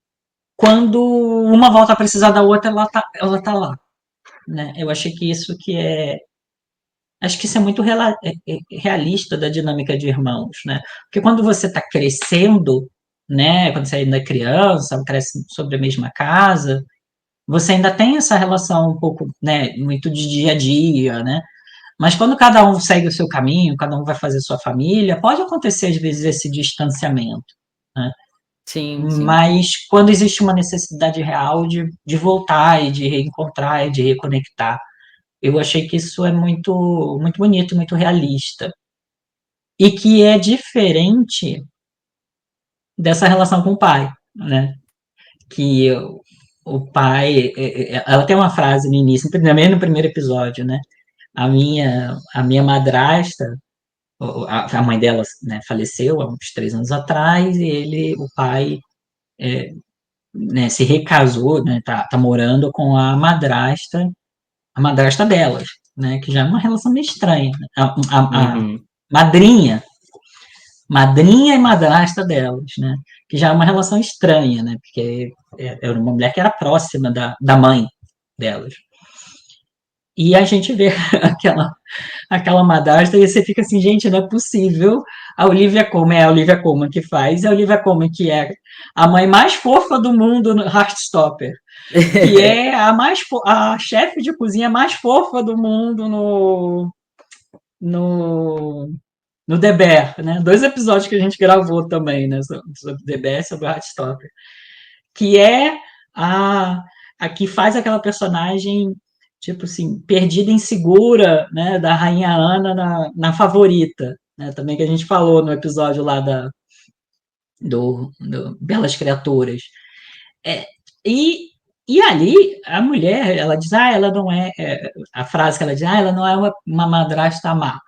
quando uma volta a precisar da outra, ela tá lá, né? Eu achei que acho que isso é muito realista da dinâmica de irmãos, né? Porque quando você está crescendo, né? Quando você ainda é criança, cresce sobre a mesma casa, você ainda tem essa relação um pouco, né? Muito de dia a dia, né? Mas quando cada um segue o seu caminho, cada um vai fazer sua família, pode acontecer às vezes esse distanciamento, né? Sim, sim. Mas quando existe uma necessidade real de voltar e de reencontrar e de reconectar, eu achei que isso é muito, muito bonito, muito realista. E que é diferente dessa relação com o pai, né? Que o pai, ela tem uma frase no início, também no primeiro episódio, né? A minha madrasta, a mãe dela, né, faleceu há uns 3 anos atrás, e o pai, né, se recasou, né, tá morando com a madrasta delas, né, que já é uma relação meio estranha, né? A Uhum. madrinha madrinha e madrasta delas, né? Que já é uma relação estranha, né? Porque era uma mulher que era próxima da mãe delas. E a gente vê aquela madrasta e você fica assim, gente, não é possível. A Olivia Colman é a Olivia Colman que faz, e a Olivia Colman que é a mãe mais fofa do mundo no Heartstopper, que é a chefe de cozinha mais fofa do mundo no no The Bear, né? 2 episódios que a gente gravou também, né? Sobre The Bear e sobre o Heartstopper. Que é a, a que faz aquela personagem, tipo assim, perdida, insegura, né? Da Rainha Ana na Favorita, né? Também que a gente falou no episódio lá do Belas Criaturas. É, e, e ali, a mulher, ela diz, ela não a frase que ela diz, ela não é uma madrasta má,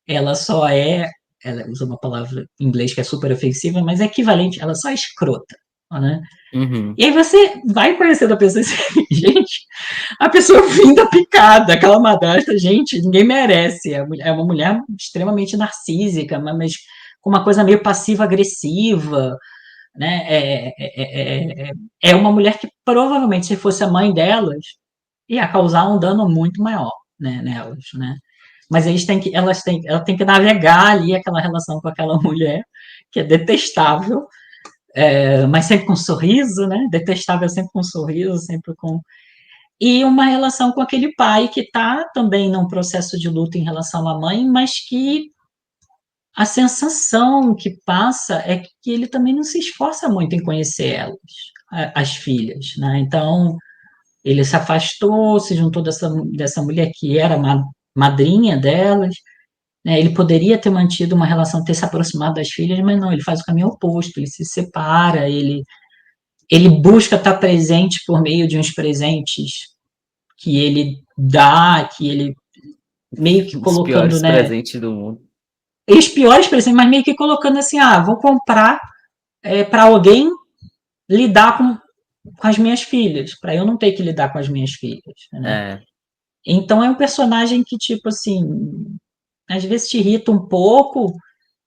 ela só ela usa uma palavra em inglês que é super ofensiva, mas é equivalente, ela só é escrota, né? Uhum. E aí você vai conhecendo a pessoa e você, gente, a pessoa vinda picada, aquela madrasta, gente, ninguém merece. É uma mulher extremamente narcísica, mas com uma coisa meio passiva-agressiva, né? É uma mulher que provavelmente, se fosse a mãe delas, ia causar um dano muito maior, né, nelas, né? mas ela tem que navegar ali aquela relação com aquela mulher, que é detestável, mas sempre com um sorriso, né? Detestável sempre com um sorriso, sempre com. E uma relação com aquele pai que está também num processo de luta em relação à mãe, mas que a sensação que passa é que ele também não se esforça muito em conhecer elas, as filhas, né? Então, ele se afastou, se juntou dessa mulher que era madrinha delas, né? Ele poderia ter mantido uma relação, ter se aproximado das filhas, mas não, ele faz o caminho oposto, ele se separa, ele busca estar presente por meio de uns presentes que ele dá, que ele meio que Os colocando, piores né? presentes do mundo. Os piores presentes, mas meio que colocando assim, vou comprar para alguém lidar com as minhas filhas, para eu não ter que lidar com as minhas filhas, né? É, Então é um personagem que, tipo assim, às vezes te irrita um pouco,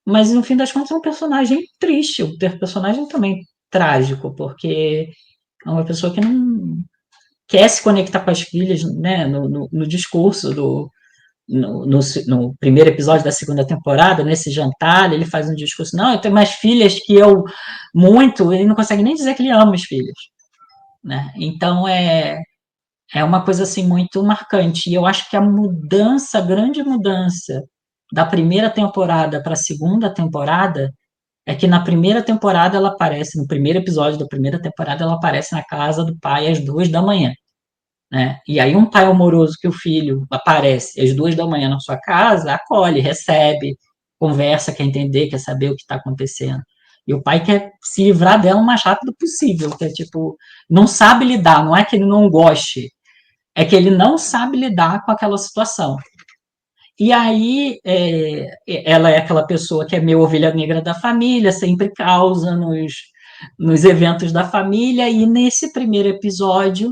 mas no fim das contas é um personagem triste, um personagem também trágico, porque é uma pessoa que não quer se conectar com as filhas, né? No discurso no primeiro episódio da segunda temporada, nesse jantar, ele faz um discurso, não, eu tenho mais filhas que eu muito, ele não consegue nem dizer que ele ama as filhas, né? Então é uma coisa assim muito marcante. E eu acho que a grande mudança da primeira temporada para a segunda temporada é que na primeira temporada ela aparece, no primeiro episódio da primeira temporada, ela aparece na casa do pai às 2 da manhã, né? E aí um pai amoroso que o filho aparece às 2 da manhã na sua casa, acolhe, recebe, conversa, quer entender, quer saber o que está acontecendo. E o pai quer se livrar dela o mais rápido possível, que é tipo, não sabe lidar, não é que ele não goste, é que ele não sabe lidar com aquela situação. E aí, ela é aquela pessoa que é meio ovelha negra da família, sempre causa nos eventos da família, e nesse primeiro episódio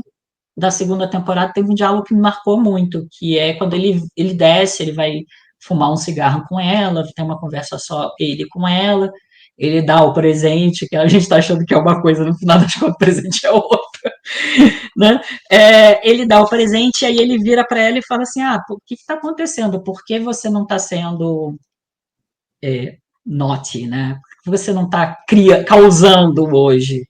da segunda temporada teve um diálogo que me marcou muito, que é quando ele desce, ele vai fumar um cigarro com ela, tem uma conversa só ele com ela, ele dá o presente, que a gente está achando que é uma coisa, no final das contas o presente é outra, né? Ele dá o presente e aí ele vira para ela e fala assim, o que está acontecendo? Por que você não está sendo naughty, né? Por que você não está causando hoje?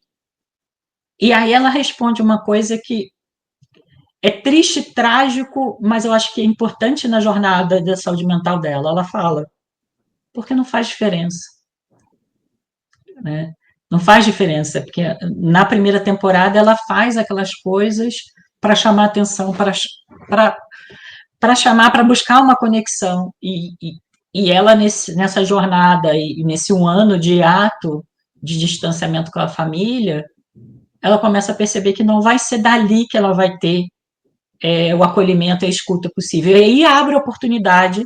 E aí ela responde uma coisa que é triste, trágico, mas eu acho que é importante na jornada da saúde mental dela. Ela fala, porque não faz diferença, né? Não faz diferença, porque na primeira temporada ela faz aquelas coisas para chamar atenção, para chamar, para buscar uma conexão. E ela, nessa jornada e nesse 1 ano de ato de distanciamento com a família, ela começa a perceber que não vai ser dali que ela vai ter o acolhimento e a escuta possível. E aí abre a oportunidade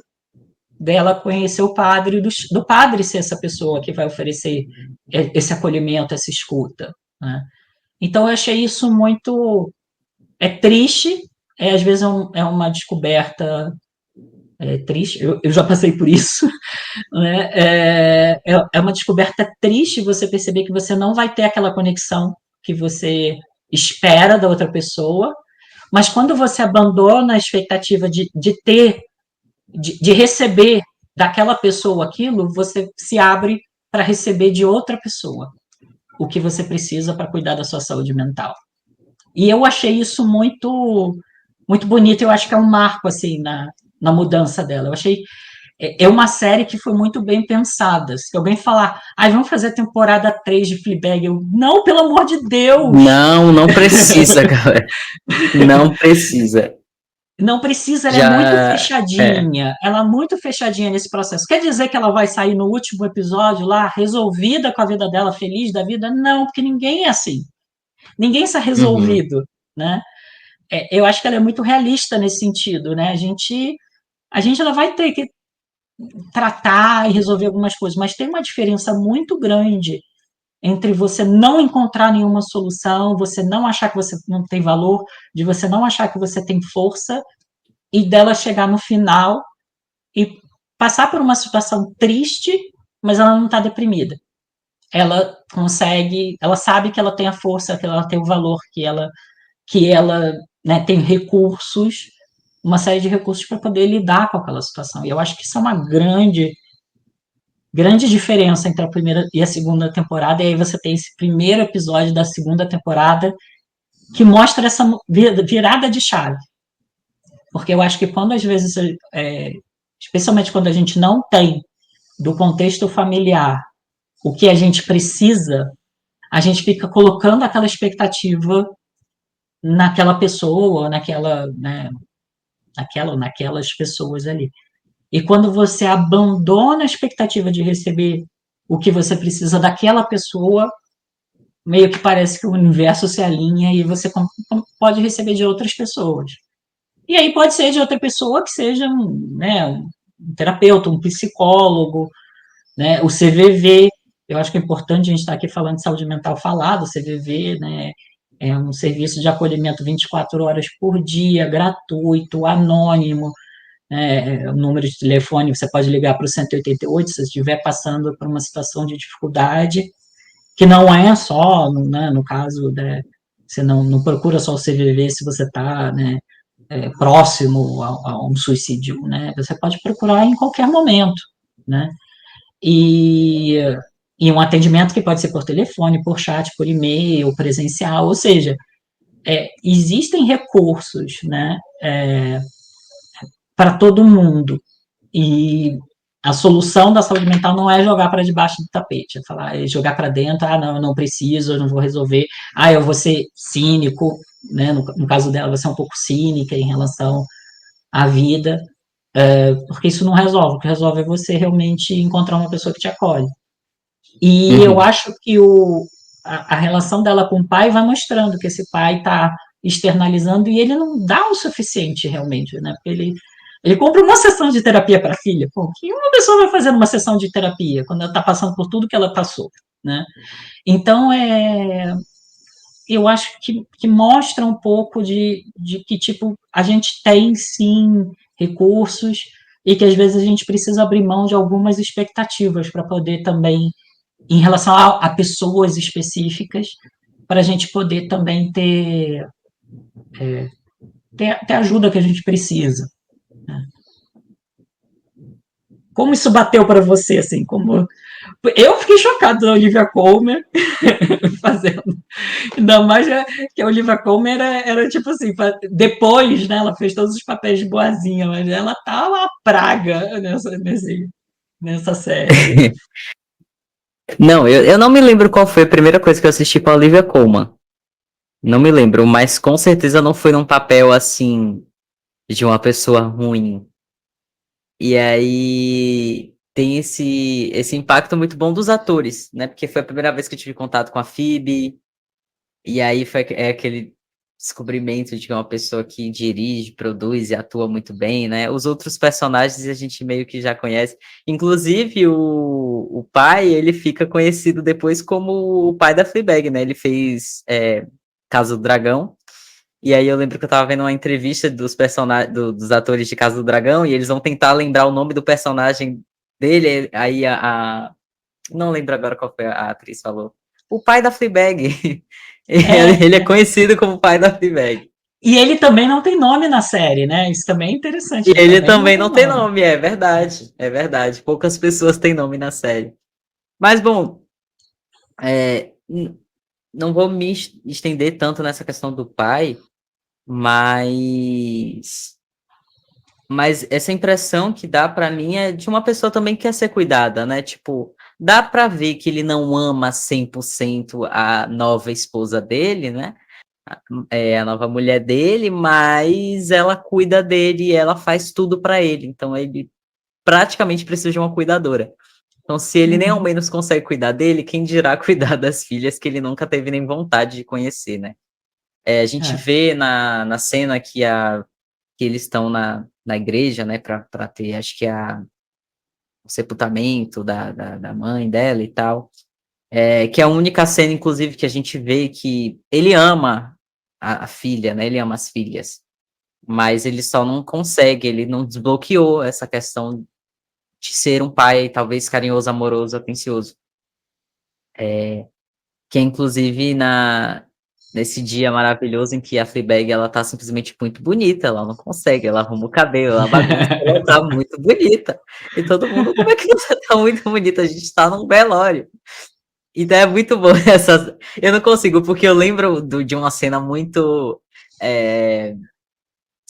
dela conhecer o padre, do padre ser essa pessoa que vai oferecer esse acolhimento, essa escuta, né? Então eu achei isso muito triste, às vezes uma descoberta triste, eu já passei por isso, né? É uma descoberta triste você perceber que você não vai ter aquela conexão que você espera da outra pessoa, mas quando você abandona a expectativa de ter, de receber daquela pessoa aquilo, você se abre para receber de outra pessoa o que você precisa para cuidar da sua saúde mental. E eu achei isso muito muito bonito, eu acho que é um marco assim na mudança dela. Eu achei uma série que foi muito bem pensada. Se alguém falar, vamos fazer a temporada 3 de Fleabag, não, pelo amor de Deus! não, não precisa, galera. Não precisa. Não precisa, ela é muito Já é. fechadinha. Ela é muito fechadinha nesse processo. Quer dizer que ela vai sair no último episódio lá, resolvida com a vida dela, feliz da vida? Não, porque ninguém é assim. Ninguém está Uhum. resolvido, né? Eu acho que ela é muito realista nesse sentido, né? A gente ela vai ter que tratar e resolver algumas coisas, mas tem uma diferença muito grande entre você não encontrar nenhuma solução, você não achar que você não tem valor, de você não achar que você tem força, e dela chegar no final e passar por uma situação triste, mas ela não está deprimida. Ela consegue, ela sabe que ela tem a força, que ela tem o valor, que ela né, tem recursos, uma série de recursos para poder lidar com aquela situação. E eu acho que isso é uma grande diferença entre a primeira e a segunda temporada, e aí você tem esse primeiro episódio da segunda temporada que mostra essa virada de chave. Porque eu acho que quando às vezes, especialmente quando a gente não tem do contexto familiar o que a gente precisa, a gente fica colocando aquela expectativa naquela pessoa, naquelas pessoas ali. E quando você abandona a expectativa de receber o que você precisa daquela pessoa, meio que parece que o universo se alinha e você pode receber de outras pessoas. E aí pode ser de outra pessoa que seja um terapeuta, um psicólogo, né, o CVV. Eu acho que é importante a gente estar aqui falando de saúde mental, falar do CVV, né, é um serviço de acolhimento 24 horas por dia, gratuito, anônimo, o número de telefone, você pode ligar para o 188 se estiver passando por uma situação de dificuldade, que não é só, né, no caso, você não procura só o CVV se você está, né, próximo a um suicídio, né, você pode procurar em qualquer momento, né, e, e um atendimento que pode ser por telefone, por chat, por e-mail, presencial, ou seja, existem recursos, né, para todo mundo. E a solução da saúde mental não é jogar para debaixo do tapete, é jogar para dentro, não, eu não preciso, eu não vou resolver, eu vou ser cínico, né? No caso dela, você é um pouco cínica em relação à vida, porque isso não resolve, o que resolve é você realmente encontrar uma pessoa que te acolhe. E eu Uhum. acho que a relação dela com o pai vai mostrando que esse pai está externalizando e ele não dá o suficiente realmente, né? Porque ele compra uma sessão de terapia para a filha. Pô, o que uma pessoa vai fazer numa sessão de terapia quando ela está passando por tudo que ela passou, né? Então, eu acho que mostra um pouco de que, tipo, a gente tem, sim, recursos e que, às vezes, a gente precisa abrir mão de algumas expectativas para poder também em relação a pessoas específicas, para a gente poder também ter a ajuda que a gente precisa. Né? Como isso bateu para você, assim, como... Eu fiquei chocado da Olivia Colman fazendo, ainda mais que a Olivia Colman era tipo assim, depois, né, ela fez todos os papéis de boazinha, mas ela tá uma praga nessa série. Não, eu não me lembro qual foi a primeira coisa que eu assisti com a Olivia Colman. Não me lembro, mas com certeza não foi num papel assim de uma pessoa ruim. E aí tem esse impacto muito bom dos atores, né? Porque foi a primeira vez que eu tive contato com a Phoebe, e aí é aquele descobrimento de que é uma pessoa que dirige, produz e atua muito bem, né? Os outros personagens a gente meio que já conhece. Inclusive, o pai, ele fica conhecido depois como o pai da Fleabag, né? Ele fez Casa do Dragão. E aí eu lembro que eu tava vendo uma entrevista dos personagens, dos atores de Casa do Dragão, e eles vão tentar lembrar o nome do personagem dele, aí não lembro agora qual foi a atriz falou. O pai da Fleabag. É, Ele é conhecido como o pai da Fleabag. e ele também não tem nome na série, né? Isso também é interessante, E ele ele também não também tem não tem nome. nome, é verdade. É verdade. Poucas pessoas têm nome na série. Mas, bom, é, não vou me estender tanto nessa questão do pai, mas essa impressão que dá pra mim é de uma pessoa também que quer ser cuidada, né? Tipo, dá pra ver que ele não ama 100% a nova esposa dele, né? A nova mulher dele, mas ela cuida dele e ela faz tudo pra ele. Então ele praticamente precisa de uma cuidadora. Então, se ele nem ao Uhum. menos consegue cuidar dele, quem dirá cuidar das filhas que ele nunca teve nem vontade de conhecer, né? A gente É, vê na cena que eles estão na igreja, né, para ter, acho que o sepultamento da mãe dela e tal, que é a única cena, inclusive, que a gente vê que ele ama a filha, né, ele ama as filhas, mas ele só não consegue, ele não desbloqueou essa questão de ser um pai, talvez carinhoso, amoroso, atencioso, que é inclusive Nesse dia maravilhoso em que a Fleabag, ela tá simplesmente muito bonita, ela não consegue, ela arruma o cabelo, ela bagunça, ela tá muito bonita. E todo mundo: "Como é que você tá muito bonita? A gente tá num velório". Então é muito bom essa, eu não consigo, porque eu lembro de uma cena muito, eh,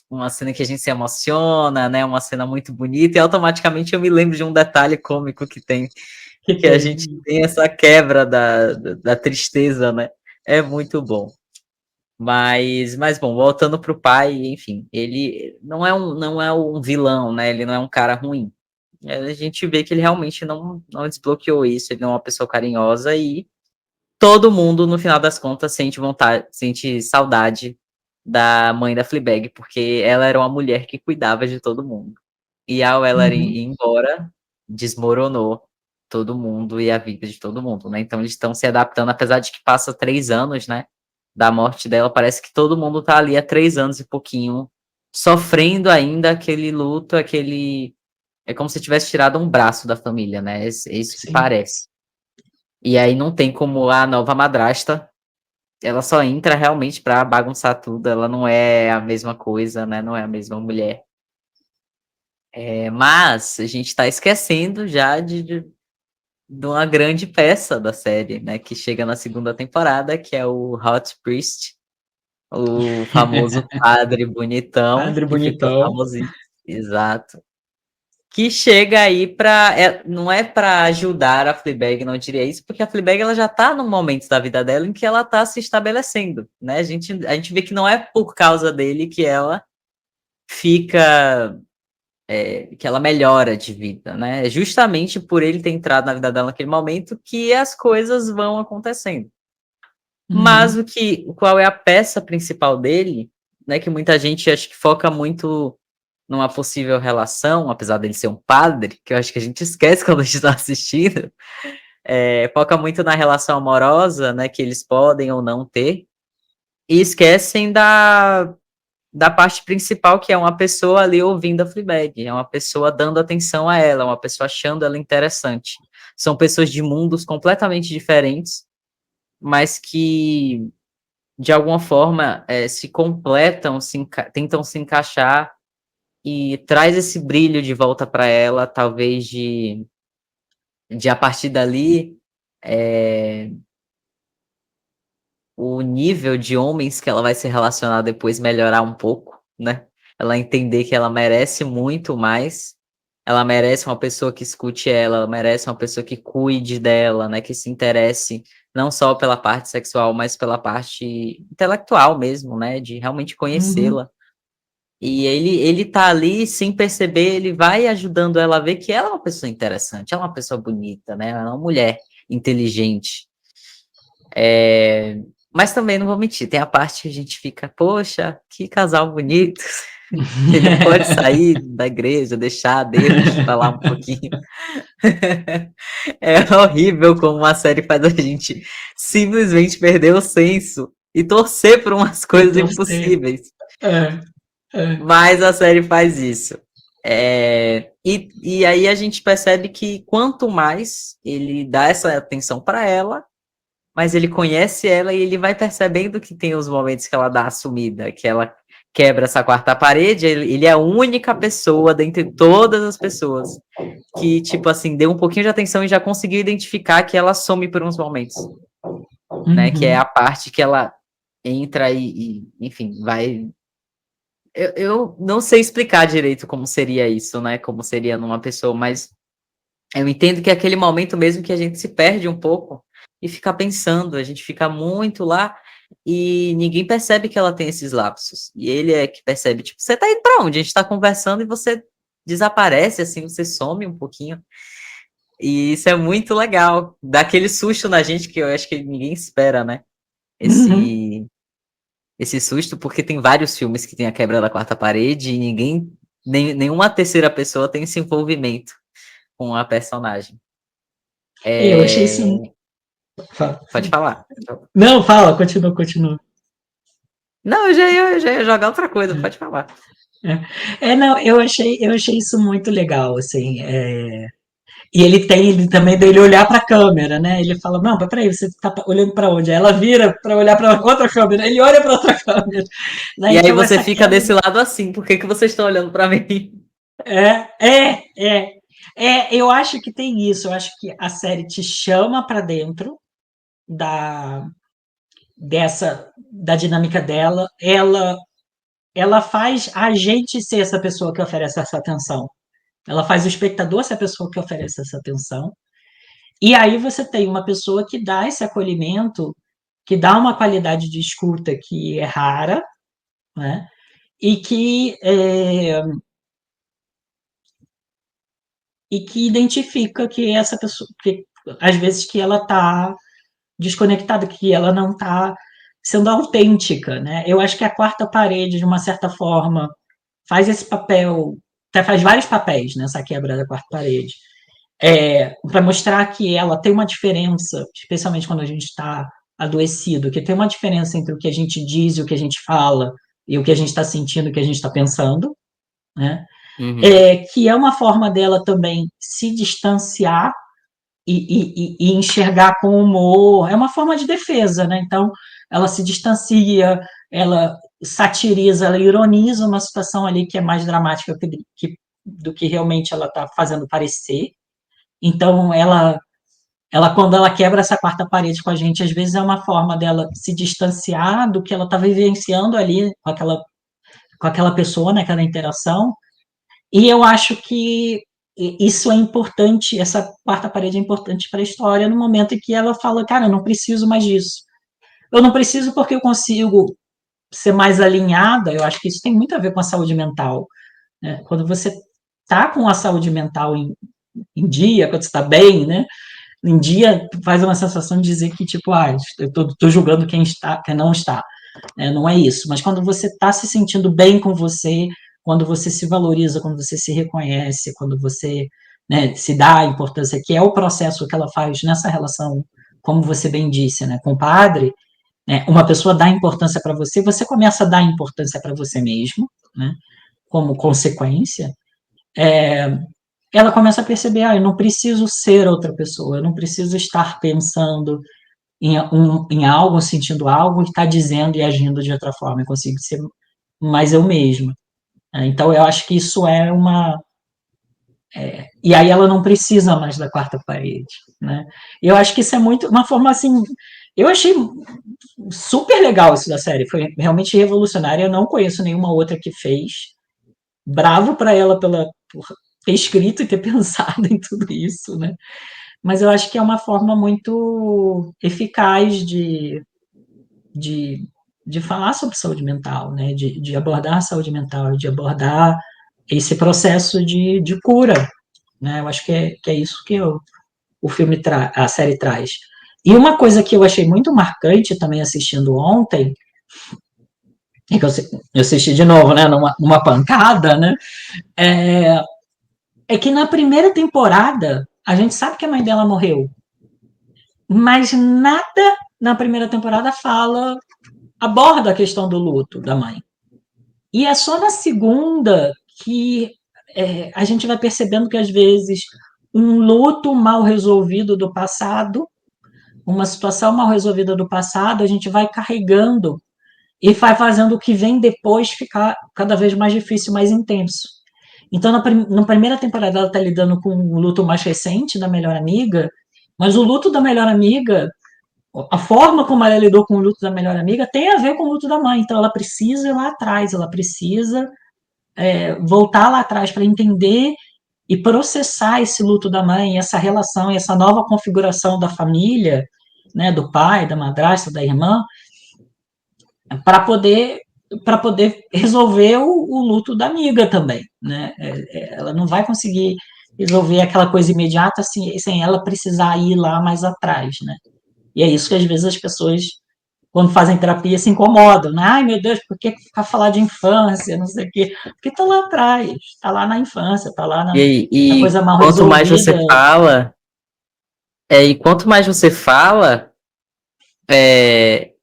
uma cena que a gente se emociona, né, uma cena muito bonita e automaticamente eu me lembro de um detalhe cômico que tem, Que que a gente tem. tem essa quebra da tristeza, né. É muito bom. Mas bom, voltando pro pai, enfim, ele não é um vilão, né, ele não é um cara ruim. A gente vê que ele realmente não desbloqueou isso, ele não é uma pessoa carinhosa e todo mundo, no final das contas, sente saudade da mãe da Fleabag, porque ela era uma mulher que cuidava de todo mundo. E ao ela ir Uhum, embora, desmoronou todo mundo e a vida de todo mundo, né. Então eles estão se adaptando, apesar de que passa 3 anos, né, da morte dela, parece que todo mundo tá ali há 3 anos e pouquinho, sofrendo ainda aquele luto, aquele, é como se tivesse tirado um braço da família, né, é isso que sim. parece. E aí não tem como a nova madrasta, ela só entra realmente pra bagunçar tudo, ela não é a mesma coisa, né, não é a mesma mulher. Mas a gente tá esquecendo já de uma grande peça da série, né, que chega na segunda temporada, que é o Hot Priest, o famoso padre bonitão, Padre que ficou bonitão. famosíssimo, exato. Que chega aí não é pra ajudar a Fleabag, não diria isso, porque a Fleabag ela já tá num momento da vida dela em que ela tá se estabelecendo, né, a gente vê que não é por causa dele que ela fica, que ela melhora de vida, né, é justamente por ele ter entrado na vida dela naquele momento que as coisas vão acontecendo. Mas Uhum, qual é a peça principal dele, né, que muita gente acho que foca muito numa possível relação, apesar dele ser um padre, que eu acho que a gente esquece quando a gente tá assistindo, foca muito na relação amorosa, né, que eles podem ou não ter, e esquecem da parte principal, que é uma pessoa ali ouvindo a Fleabag, é uma pessoa dando atenção a ela, uma pessoa achando ela interessante. São pessoas de mundos completamente diferentes, mas que de alguma forma, se completam, tentam se encaixar e traz esse brilho de volta para ela, talvez de a partir dali, eh, o nível de homens que ela vai se relacionar depois melhorar um pouco, né. Ela entender que ela merece muito mais, ela merece uma pessoa que escute ela, ela merece uma pessoa que cuide dela, né, que se interesse não só pela parte sexual, mas pela parte intelectual mesmo, né, de realmente uhum. conhecê-la. E ele tá ali, sem perceber, ele vai ajudando ela a ver que ela é uma pessoa interessante, ela é uma pessoa bonita, né, ela é uma mulher inteligente. Mas também não vou mentir, tem a parte que a gente fica: "Poxa, que casal bonito, ele pode sair da igreja, deixar Deus pra lá um pouquinho". É horrível como uma série faz a gente simplesmente perder o senso e torcer por umas E coisas torcer. impossíveis. É, é. Mas a série faz isso. E aí a gente percebe que quanto mais ele dá essa atenção para ela, mais ele conhece ela e ele vai percebendo que tem os momentos que ela dá a sumida, que ela quebra essa quarta parede, ele é a única pessoa dentre todas as pessoas que, tipo assim, deu um pouquinho de atenção e já conseguiu identificar que ela some por uns momentos, né, que é a Uhum, parte que ela entra e enfim, vai. Eu não sei explicar direito como seria isso, né, como seria numa pessoa, mas eu entendo que é aquele momento mesmo que a gente se perde um pouco e fica pensando, a gente fica muito lá e ninguém percebe que ela tem esses lapsos. E ele é que percebe, tipo: "Você tá indo pra onde? A gente tá conversando e você desaparece, assim, você some um pouquinho". E isso é muito legal, dá aquele susto na gente que eu acho que ninguém espera, né, uhum. esse esse susto, porque tem vários filmes que tem a quebra da quarta parede e nenhuma terceira pessoa tem esse envolvimento com a personagem. Eu achei isso. Eh, Fala. Pode falar. Não, fala, continua, continua. Não, eu já ia jogar outra coisa, pode falar. Não, eu achei isso muito legal, assim, E ele também dele olhar para a câmera, né? Ele fala: "Não, mas peraí, você tá olhando para onde?" Aí ela vira para olhar para outra câmera, ele olha para outra câmera, né? E aí Então você essa fica quebra desse lado assim, por que que vocês estão olhando pra mim? eu acho que tem isso, eu acho que a série te chama para dentro da da dinâmica dela, ela faz a gente ser essa pessoa que oferece essa atenção. Ela faz o espectador ser a pessoa que oferece essa atenção. E aí você tem uma pessoa que dá esse acolhimento, que dá uma qualidade de escuta que é rara, né? E que identifica que essa pessoa, que às vezes que ela está desconectada, que ela não está sendo autêntica, né? Eu acho que a quarta parede, de uma certa forma, faz esse papel, faz vários papéis nessa quebra da quarta parede, para mostrar que ela tem uma diferença, especialmente quando a gente está adoecido, que tem uma diferença entre o que a gente diz e o que a gente fala, e o que a gente está sentindo e o que a gente está pensando, né? Uhum. Que é uma forma dela também se distanciar e enxergar com humor, é uma forma de defesa, né? Então, ela se distancia, ela satiriza, ela ironiza uma situação ali que é mais dramática do que realmente ela está fazendo parecer. Então, quando ela quebra essa quarta parede com a gente, às vezes é uma forma dela se distanciar do que ela está vivenciando ali com aquela pessoa, naquela interação. E eu acho que isso é importante, essa quarta parede é importante para a história no momento em que ela fala, cara, eu não preciso mais disso. Eu não preciso porque eu consigo ser mais alinhada, eu acho que isso tem muito a ver com a saúde mental, né? Quando você está com a saúde mental em dia, quando você está bem, né? Em dia faz uma sensação de dizer que, tipo, eu tô julgando quem está, quem não está. Não é isso. Mas quando você está se sentindo bem com você, quando você se valoriza, quando você se reconhece, quando você, né, se dá a importância, que é o processo que ela faz nessa relação, como você bem disse, né, com o padre, né, uma pessoa dá importância para você, você começa a dar importância para você mesmo, né, como consequência, ela começa a perceber, eu não preciso ser outra pessoa, eu não preciso estar pensando em algo, sentindo algo, e estar dizendo e agindo de outra forma, eu consigo ser mais eu mesma. Então, eu acho que isso é uma. E aí ela não precisa mais da quarta parede, né? E eu acho que isso é muito uma forma assim. Eu achei super legal isso da série, foi realmente revolucionária. Eu não conheço nenhuma outra que fez. Bravo para ela por ter escrito e ter pensado em tudo isso, né? Mas eu acho que é uma forma muito eficaz de, de falar sobre saúde mental, né? De abordar a saúde mental, de abordar esse processo de cura, né? Eu acho que é isso que a série traz. E uma coisa que eu achei muito marcante também assistindo ontem, é que eu assisti de novo, né? Numa pancada, né? É, é que na primeira temporada a gente sabe que a mãe dela morreu, mas nada na primeira temporada aborda a questão do luto da mãe. E é só na segunda que a gente vai percebendo que, às vezes, um luto mal resolvido do passado, uma situação mal resolvida do passado, a gente vai carregando e vai fazendo o que vem depois ficar cada vez mais difícil, mais intenso. Então, na primeira temporada, ela está lidando com o luto mais recente da melhor amiga, mas o luto da melhor amiga, a forma como ela lidou com o luto da melhor amiga, tem a ver com o luto da mãe. Então, ela precisa ir lá atrás, ela precisa voltar lá atrás para entender e processar esse luto da mãe, essa relação, essa nova configuração da família, né, do pai, da madrasta, da irmã, para poder resolver o luto da amiga também, né? Ela não vai conseguir resolver aquela coisa imediata sem ela precisar ir lá mais atrás, né? E é isso que às vezes as pessoas, quando fazem terapia, se incomodam, né? Ai, meu Deus, por que ficar falar de infância, não sei o quê? Porque está lá atrás, está lá na infância, está lá na E coisa mal quanto mais resolvida. você fala, e quanto mais você fala, é,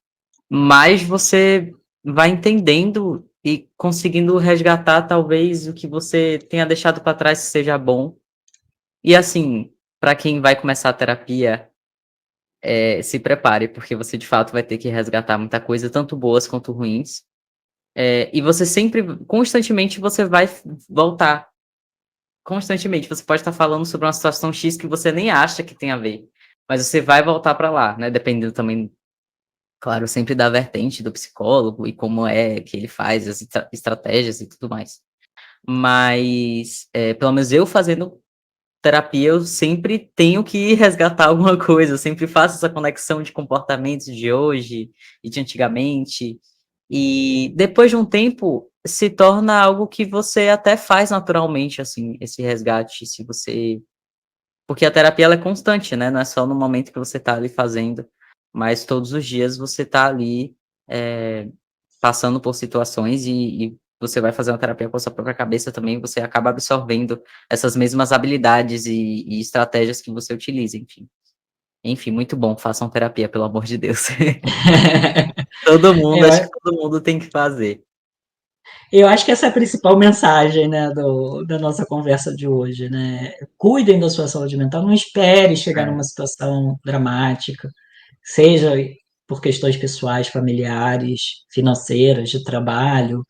mais você vai entendendo e conseguindo resgatar talvez o que você tenha deixado para trás que seja bom. E assim, para quem vai começar a terapia, se prepare, porque você de fato vai ter que resgatar muita coisa, tanto boas quanto ruins. E você sempre, constantemente, você vai voltar. Constantemente. Você pode estar falando sobre uma situação X que você nem acha que tem a ver, mas você vai voltar para lá, né? Dependendo também, claro, sempre da vertente do psicólogo e como é que ele faz as estratégias e tudo mais. Mas, pelo menos eu fazendo terapia, eu sempre tenho que resgatar alguma coisa, eu sempre faço essa conexão de comportamentos de hoje e de antigamente, e depois de um tempo se torna algo que você até faz naturalmente, assim, esse resgate, se você porque a terapia ela é constante, né, não é só no momento que você tá ali fazendo, mas todos os dias você tá ali, eh, passando por situações e você vai fazer uma terapia com a sua própria cabeça também, você acaba absorvendo essas mesmas habilidades e estratégias que você utiliza, enfim. Enfim, muito bom, façam terapia, pelo amor de Deus. Todo mundo, Eu, acho que todo mundo tem que fazer. eu acho que essa é a principal mensagem, né, da nossa conversa de hoje, né? Cuidem da sua saúde mental, não espere chegar numa É. situação dramática, seja por questões pessoais, familiares, financeiras, de trabalho,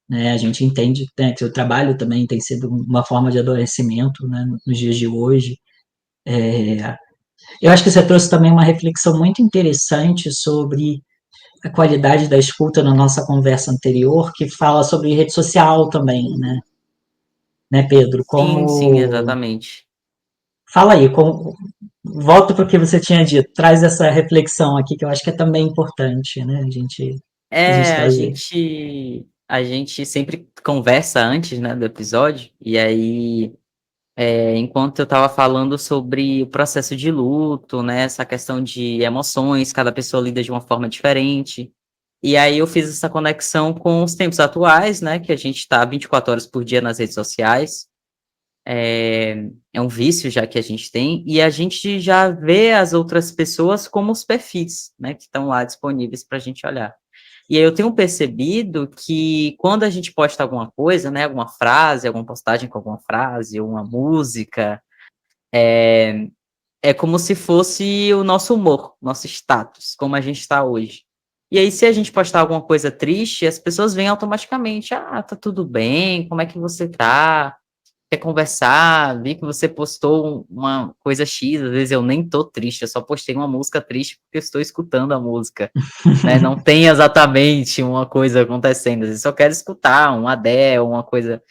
né? A gente entende, né, que o trabalho também tem sido uma forma de adoecimento, né, nos dias de hoje. Eu acho que você trouxe também uma reflexão muito interessante sobre a qualidade da escuta na nossa conversa anterior, que fala sobre rede social também, né, Pedro? Sim, sim, Como. exatamente. Fala aí, como. Volta para o que você tinha dito, traz essa reflexão aqui que eu acho que é também importante, né? A gente A trazer. gente sempre conversa antes, né, do episódio, e aí, enquanto eu estava falando sobre o processo de luto, né, essa questão de emoções, cada pessoa lida de uma forma diferente. E aí eu fiz essa conexão com os tempos atuais, né, que a gente está 24 horas por dia nas redes sociais. É um vício já que a gente tem, e a gente já vê as outras pessoas como os perfis, né, que estão lá disponíveis para a gente olhar. E aí eu tenho percebido que quando a gente posta alguma coisa, né, alguma frase, alguma postagem com alguma frase, ou uma música, é como se fosse o nosso humor, nosso status, como a gente está hoje. E aí, se a gente postar alguma coisa triste, as pessoas vêm automaticamente: "Ah, tá tudo bem, como é que você tá? Quer conversar? Vi que você postou uma coisa X", às vezes eu nem tô triste, eu só postei uma música triste porque eu estou escutando a música, né, não tem exatamente uma coisa acontecendo, às vezes só quero escutar um Adele, uma coisa,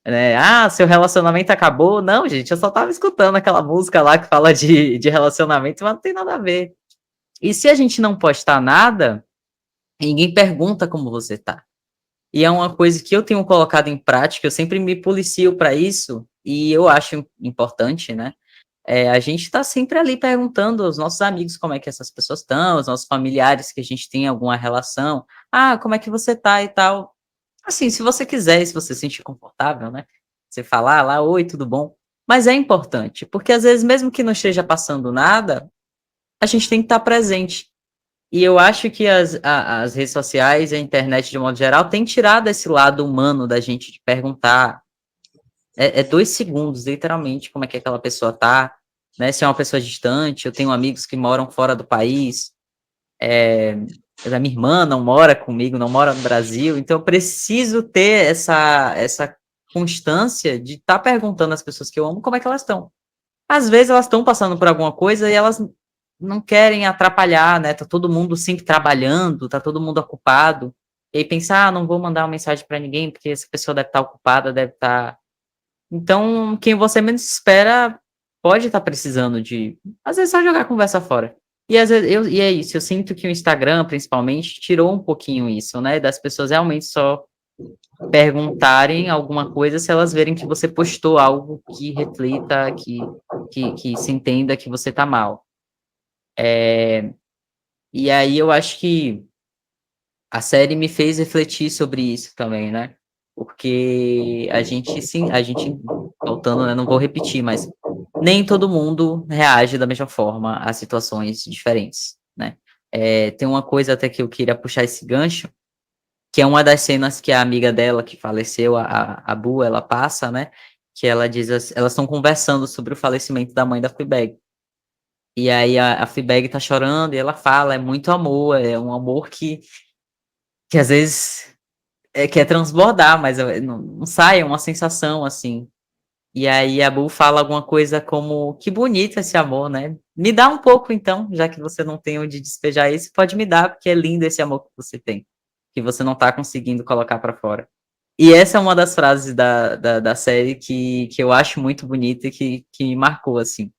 né, "Ah, seu relacionamento acabou", não gente, eu só estava escutando aquela música lá que fala de relacionamento, mas não tem nada a ver. E se a gente não postar nada, ninguém pergunta como você tá. E é uma coisa que eu tenho colocado em prática, eu sempre me policio para isso, e eu acho importante, né, a gente tá sempre ali perguntando aos nossos amigos como é que essas pessoas estão, os nossos familiares que a gente tem alguma relação: "Ah, como é que você tá e tal". Assim, se você quiser e se você se sentir confortável, né, você falar lá: "Oi, tudo bom?". Mas é importante, porque às vezes mesmo que não esteja passando nada, a gente tem que estar presente. E eu acho que as redes sociais e a internet de modo geral tem tirado esse lado humano da gente de perguntar, 2 segundos, literalmente, como é que aquela pessoa tá, né, se é uma pessoa distante, eu tenho amigos que moram fora do país, eh, a minha irmã não mora comigo, não mora no Brasil, então eu preciso ter essa constância de estar perguntando às pessoas que eu amo como é que elas estão. Às vezes elas estão passando por alguma coisa e elas não querem atrapalhar, né, tá todo mundo sempre trabalhando, tá todo mundo ocupado, e aí pensar: "Ah, não vou mandar uma mensagem para ninguém, porque essa pessoa deve estar ocupada, deve estar". Então, quem você menos espera pode estar precisando de às vezes só jogar a conversa fora. E às vezes é isso, eu sinto que o Instagram, principalmente, tirou um pouquinho isso, né, das pessoas realmente só perguntarem alguma coisa se elas verem que você postou algo que reflita, que se entenda que você tá mal. E aí eu acho que a série me fez refletir sobre isso também, né, porque a gente sim, a gente voltando, né, não vou repetir, mas nem todo mundo reage da mesma forma a situações diferentes, né. Tem uma coisa até que eu queria puxar esse gancho, que é uma das cenas que a amiga dela que faleceu, a Bu, ela passa, né, que ela diz assim, elas estão conversando sobre o falecimento da mãe da Fleabag. E aí a Fleabag tá chorando e ela fala, é muito amor, é um amor que às vezes quer transbordar, mas não sai, é uma sensação assim. E aí a Boo fala alguma coisa como, que bonito esse amor, né? Me dá um pouco então, já que você não tem onde despejar isso, pode me dar, porque é lindo esse amor que você tem, que você não tá conseguindo colocar pra fora. E essa é uma das frases da série que eu acho muito bonita e que me marcou, assim.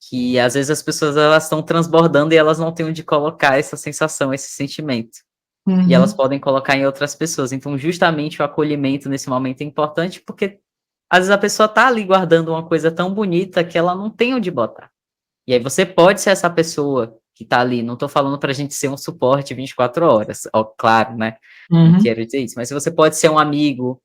Que às vezes as pessoas elas estão transbordando e elas não têm onde colocar essa sensação, esse sentimento. E elas Uhum, podem colocar em outras pessoas. Então, justamente o acolhimento nesse momento é importante, porque às vezes a pessoa tá ali guardando uma coisa tão bonita que ela não tem onde botar. E aí você pode ser essa pessoa que tá ali. Não tô falando pra gente ser um suporte 24 horas, ó, claro, né? Não uhum, quero dizer isso, mas se você pode ser um amigo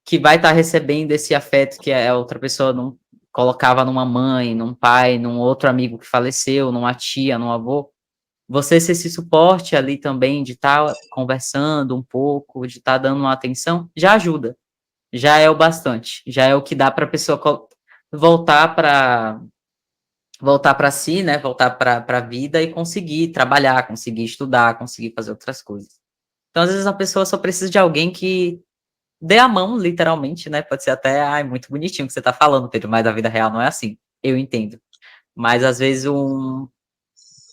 que vai estar recebendo esse afeto que a outra pessoa não colocava numa mãe, num pai, num outro amigo que faleceu, numa tia, num avô, você ser esse suporte ali também, de estar conversando um pouco, de estar dando uma atenção, já ajuda, já é o bastante, já é o que dá para a pessoa voltar para voltar para si, né, voltar para a vida e conseguir trabalhar, conseguir estudar, conseguir fazer outras coisas. Então, às vezes a pessoa só precisa de alguém que dê a mão, literalmente, né? Pode ser até, ai, muito bonitinho o que você tá falando, Pedro, mas a vida real não é assim. Eu entendo. Mas às vezes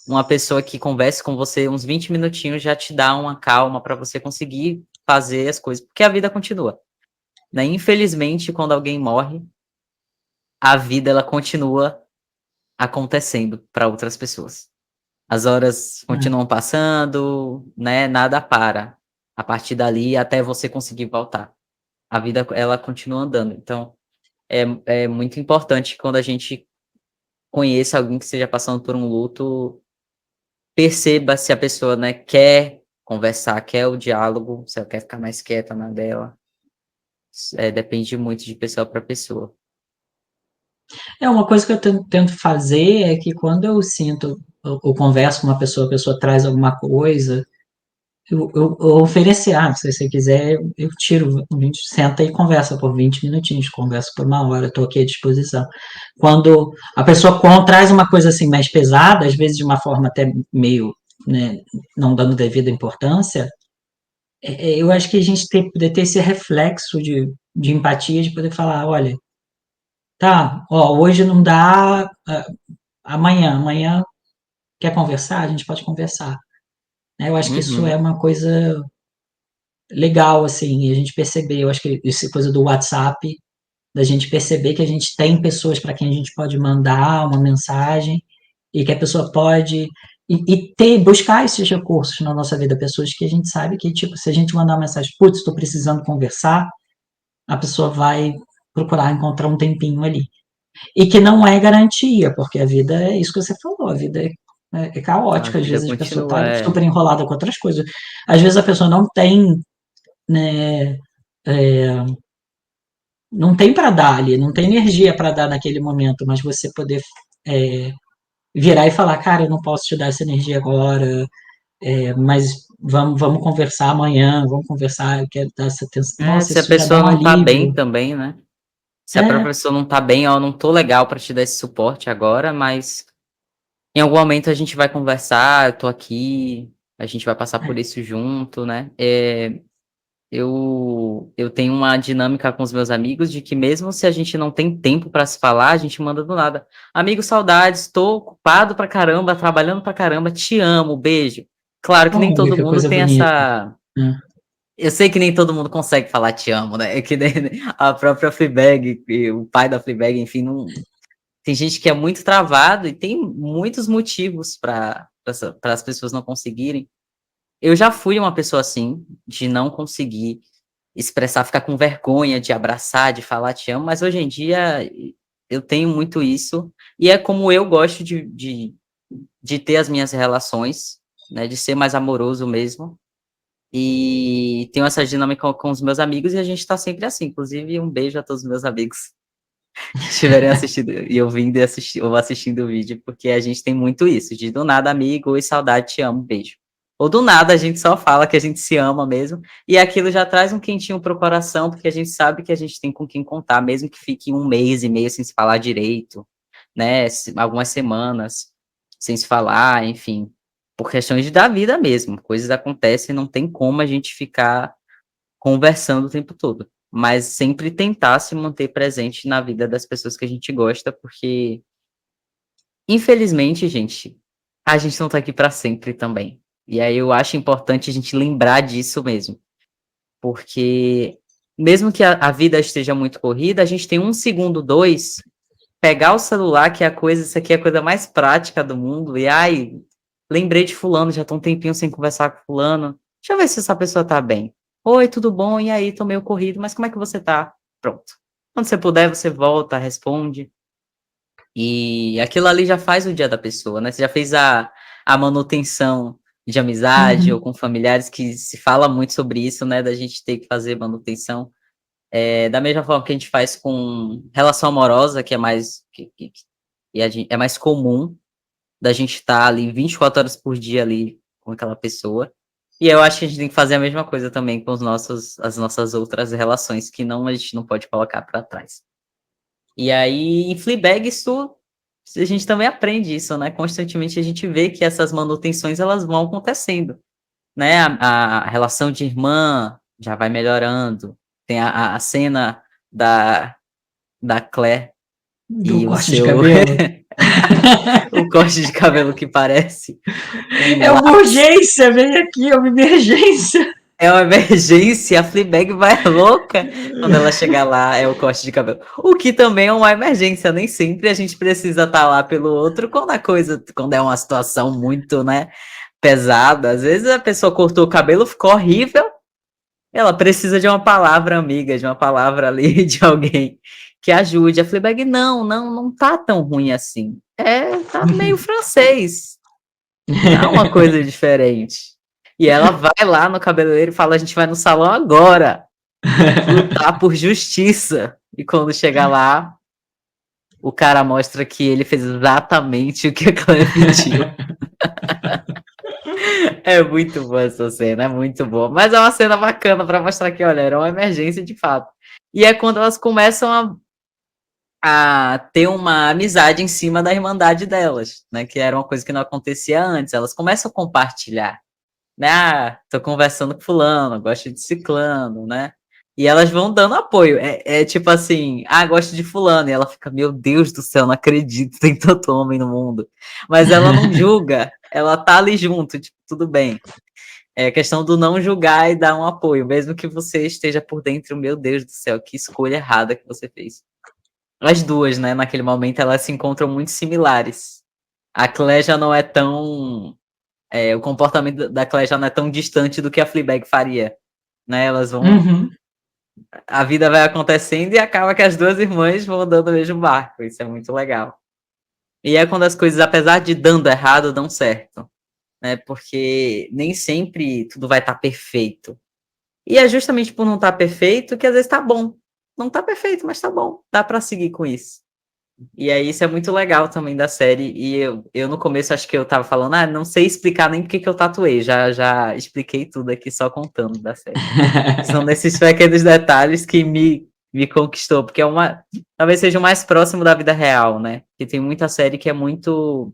uma pessoa que converse com você uns 20 minutinhos já te dá uma calma para você conseguir fazer as coisas, porque a vida continua, né? Infelizmente, quando alguém morre, a vida ela continua acontecendo para outras pessoas. As horas é. continuam passando, né? Nada para. A partir dali até você conseguir voltar. A vida ela continua andando. Então, é muito importante quando a gente conheça alguém que esteja passando por um luto, perceba se a pessoa, né, quer conversar, quer o diálogo, se ela quer ficar mais quieta na dela. Depende muito de pessoa para pessoa. É uma coisa que eu tento fazer é que quando eu sinto, eu converso com uma pessoa, a pessoa traz alguma coisa, eu oferecer, se você quiser, eu tiro, a gente senta e conversa por 20 minutinhos, conversa por uma hora, estou aqui à disposição. Quando a pessoa traz uma coisa assim mais pesada, às vezes de uma forma até meio, né, não dando devida importância, eu acho que a gente poder ter esse reflexo de empatia, de poder falar, olha, tá, ó, hoje não dá, amanhã quer conversar? A gente pode conversar. Né? Eu acho que isso é Uhum. uma coisa legal, assim, e a gente perceber, eu acho que essa coisa do WhatsApp, da gente perceber que a gente tem pessoas para quem a gente pode mandar uma mensagem e que a pessoa pode buscar esses recursos na nossa vida, pessoas que a gente sabe que, tipo, se a gente mandar uma mensagem, putz, estou precisando conversar, a pessoa vai procurar encontrar um tempinho ali. E que não é garantia, porque a vida é isso que você falou, a vida é A caótica, às vida vezes a pessoa continua, está super enrolada com outras coisas. Às vezes a pessoa né, é, não tem para dar ali, não tem energia para dar naquele momento, mas você poder é, virar e falar, cara, eu não posso te dar essa energia agora, mas vamos conversar amanhã, vamos conversar, eu quero dar essa atenção. Nossa, se a isso já dá pessoa um não tá bem alívio. também, né? Se a É, própria pessoa não tá bem, ó, não tô legal para te dar esse suporte agora, mas em algum momento a gente vai conversar, eu tô aqui, a gente vai passar por isso junto, né? Eu tenho uma dinâmica com os meus amigos de que mesmo se a gente não tem tempo para se falar, a gente manda do nada. Amigo, saudades, tô ocupado pra caramba, trabalhando pra caramba, te amo, beijo. Claro que nem olha todo que mundo coisa tem bonita. essa. Né? Eu sei que nem todo mundo consegue falar te amo, né? É que nem a própria Fleabag, e o pai da Fleabag, enfim, não. Tem gente que é muito travado e tem muitos motivos para as pessoas não conseguirem. Eu já fui uma pessoa assim, de não conseguir expressar, ficar com vergonha de abraçar, de falar te amo, mas hoje em dia eu tenho muito isso, e é como eu gosto de ter as minhas relações, né, de ser mais amoroso mesmo, e tenho essa dinâmica com os meus amigos, e a gente tá sempre assim, inclusive um beijo a todos os meus amigos que estiverem assistindo, e ouvindo e ou assistindo o vídeo, porque a gente tem muito isso, de do nada amigo, oi, saudade, te amo, beijo. Ou do nada a gente só fala que a gente se ama mesmo, e aquilo já traz um quentinho pro coração, porque a gente sabe que a gente tem com quem contar, mesmo que fique um mês e meio sem se falar direito, né? Algumas semanas sem se falar, enfim, por questões da vida mesmo. Coisas acontecem, não tem como a gente ficar conversando o tempo todo. Mas sempre tentar se manter presente na vida das pessoas que a gente gosta, porque, infelizmente, gente, a gente não tá aqui para sempre também. E aí eu acho importante a gente lembrar disso mesmo. Porque, mesmo que a vida esteja muito corrida, a gente tem um segundo, dois, pegar o celular, que é a coisa, isso aqui é a coisa mais prática do mundo, e ai, lembrei de fulano, já tô um tempinho sem conversar com fulano, deixa eu ver se essa pessoa tá bem. Oi, tudo bom? E aí, tô meio corrido, mas como é que você tá? Pronto. Quando você puder, você volta, responde. E aquilo ali já faz o dia da pessoa, né? Você já fez a manutenção de amizade ou Uhum. com familiares, que se fala muito sobre isso, né? Da gente ter que fazer manutenção. Da mesma forma que a gente faz com relação amorosa, que é mais, é mais comum da gente estar ali 24 horas por dia ali com aquela pessoa. E eu acho que a gente tem que fazer a mesma coisa também com as nossas outras relações, que não, a gente não pode colocar para trás. E aí, em Fleabag, isso, a gente também aprende isso, né? Constantemente a gente vê que essas manutenções, elas vão acontecendo, né? A relação de irmã já vai melhorando. Tem a cena da, da Claire Do e o corte de seu cabelo. o corte de cabelo que parece É um uma lápis. urgência, vem aqui, é uma emergência. É uma emergência, a Fleabag vai louca quando ela chegar lá, é o corte de cabelo. O que também é uma emergência, nem sempre a gente precisa estar lá pelo outro quando é uma situação muito, né, pesada. Às vezes a pessoa cortou o cabelo, ficou horrível, ela precisa de uma palavra amiga, de uma palavra ali de alguém que ajude. A Fleabag, não tá tão ruim assim. Tá meio francês, tá uma coisa diferente. E ela vai lá no cabeleireiro e fala: a gente vai no salão agora, lutar por justiça. E quando chega lá, o cara mostra que ele fez exatamente o que a Claire pediu. É muito boa essa cena, é muito boa. Mas é uma cena bacana pra mostrar que, olha, era uma emergência de fato. E é quando elas começam a ter uma amizade em cima da irmandade delas, né? Que era uma coisa que não acontecia antes. Elas começam a compartilhar, né? Ah, tô conversando com fulano, gosto de ciclano, né? E elas vão dando apoio. É tipo assim, gosto de fulano. E ela fica, meu Deus do céu, não acredito, tem tanto homem no mundo. Mas ela não julga, ela tá ali junto, tipo, tudo bem. É a questão do não julgar e dar um apoio, mesmo que você esteja por dentro, meu Deus do céu, que escolha errada que você fez. As duas, né, naquele momento, elas se encontram muito similares. A Claire já não é tão o comportamento da Claire já não é tão distante do que a Fleabag faria, né? Elas vão, Uhum. a vida vai acontecendo e acaba que as duas irmãs vão andando no mesmo barco. Isso é muito legal. E é quando as coisas, apesar de dando errado, dão certo, né? Porque nem sempre tudo vai estar perfeito. E é justamente por não estar perfeito que às vezes está bom. Não está perfeito, mas está bom. Dá para seguir com isso. E aí isso é muito legal também da série. E eu no começo acho que eu tava falando, não sei explicar nem porque que eu tatuei. Já expliquei tudo aqui só contando da série. São nesses pequenos detalhes que me conquistou, porque talvez seja o mais próximo da vida real, né? Porque tem muita série que é muito.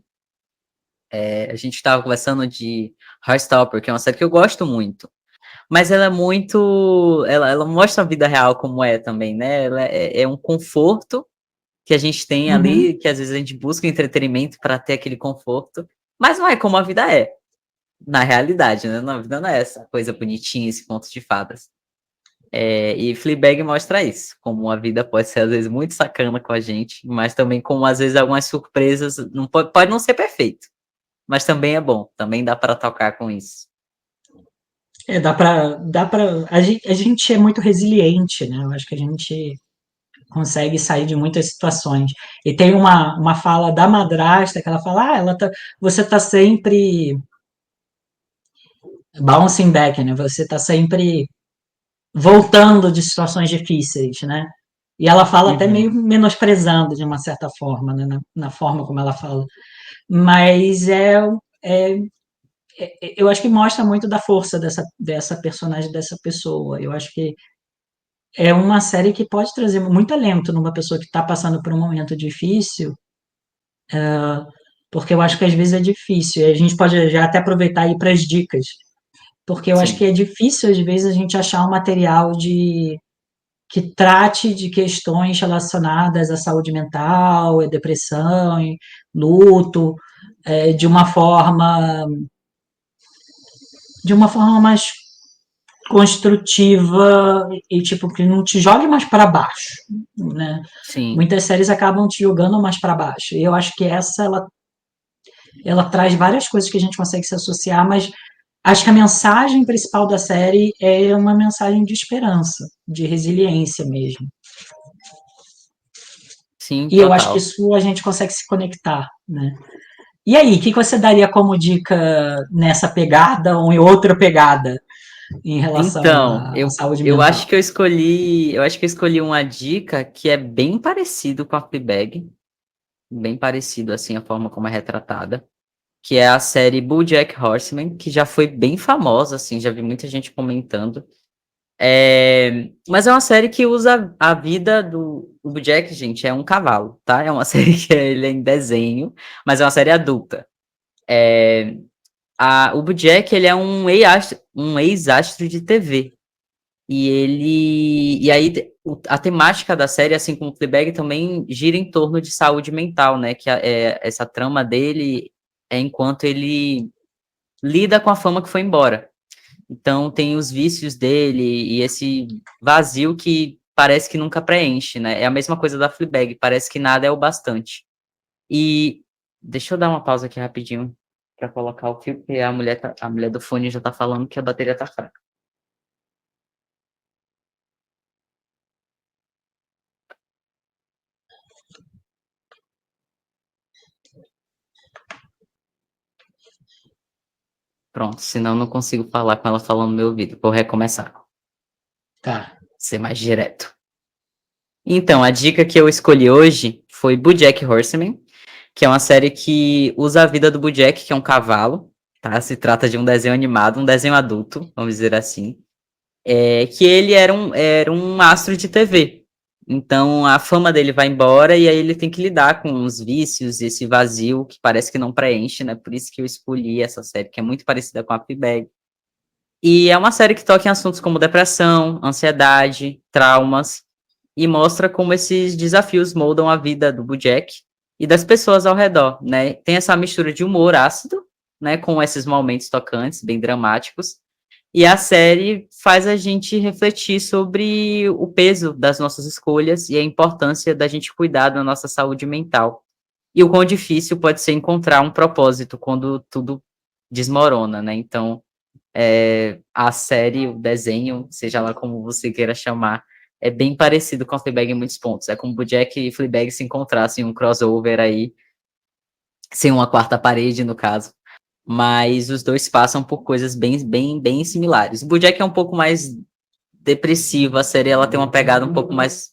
A gente tava conversando de Heartstopper, que é uma série que eu gosto muito. Mas ela é muito. Ela mostra a vida real como é também, né? Ela é um conforto que a gente tem Uhum. ali, que às vezes a gente busca entretenimento para ter aquele conforto, mas não é como a vida é, na realidade, né? A vida não é essa coisa bonitinha, esse conto de fadas. E Fleabag mostra isso, como a vida pode ser às vezes muito sacana com a gente, mas também como às vezes algumas surpresas, não pode não ser perfeito, mas também é bom, também dá para tocar com isso. A gente é muito resiliente, né? Eu acho que a gente consegue sair de muitas situações. E tem uma fala da madrasta que ela fala, você tá sempre bouncing back, né? Você tá sempre voltando de situações difíceis, né? E ela fala até meio Uhum. menosprezando de uma certa forma, né? Na forma como ela fala. Mas é eu acho que mostra muito da força dessa personagem, dessa pessoa. Eu acho que é uma série que pode trazer muito alento numa pessoa que está passando por um momento difícil, porque eu acho que às vezes é difícil. E a gente pode já até aproveitar e ir para as dicas, porque eu acho que Sim, é difícil às vezes a gente achar um material que trate de questões relacionadas à saúde mental, à depressão, luto, de uma forma mais construtiva e tipo que não te jogue mais para baixo, né? sim. Muitas séries acabam te jogando mais para baixo. E eu acho que essa ela traz várias coisas que a gente consegue se associar, mas acho que a mensagem principal da série é uma mensagem de esperança, de resiliência mesmo. Sim, E eu acho que total. isso a gente consegue se conectar, né? E aí, o que você daria como dica nessa pegada ou em outra pegada em relação Então, à saúde eu mental? acho que eu escolhi uma dica que é bem parecido com a Fleabag, bem parecido assim a forma como é retratada, que é a série BoJack Horseman, que já foi bem famosa assim, já vi muita gente comentando. Mas é uma série que usa a vida do BoJack, gente, é um cavalo, tá? É uma série que ele é em desenho, mas é uma série adulta. O BoJack, ele é um ex-astro de TV. E aí a temática da série, assim como o Fleabag, também gira em torno de saúde mental, né? Que essa trama dele é enquanto ele lida com a fama que foi embora. Então tem os vícios dele e esse vazio que parece que nunca preenche, né? É a mesma coisa da Fleabag, parece que nada é o bastante. E deixa eu dar uma pausa aqui rapidinho para colocar o fio, porque a mulher do fone já tá falando que a bateria tá fraca. Pronto, senão eu não consigo falar com ela falando no meu ouvido. Vou recomeçar, Tá. ser mais direto. Então, a dica que eu escolhi hoje foi BoJack Horseman, que é uma série que usa a vida do BoJack, que é um cavalo, tá? Se trata de um desenho animado, um desenho adulto, vamos dizer assim. Que ele era um astro de TV. Então, a fama dele vai embora e aí ele tem que lidar com os vícios, esse vazio que parece que não preenche, né? Por isso que eu escolhi essa série, que é muito parecida com a Fleabag. E é uma série que toca em assuntos como depressão, ansiedade, traumas, e mostra como esses desafios moldam a vida do Bojack e das pessoas ao redor, né? Tem essa mistura de humor ácido, né, com esses momentos tocantes, bem dramáticos, e a série faz a gente refletir sobre o peso das nossas escolhas e a importância da gente cuidar da nossa saúde mental. E o quão difícil pode ser encontrar um propósito quando tudo desmorona, né? Então, a série, o desenho, seja lá como você queira chamar, é bem parecido com a Fleabag em muitos pontos. É como o Bojack e Fleabag se encontrassem em um crossover aí, sem uma quarta parede, no caso. Mas os dois passam por coisas bem, bem, bem similares. O Bojack é um pouco mais depressivo, a série ela tem uma pegada um pouco mais.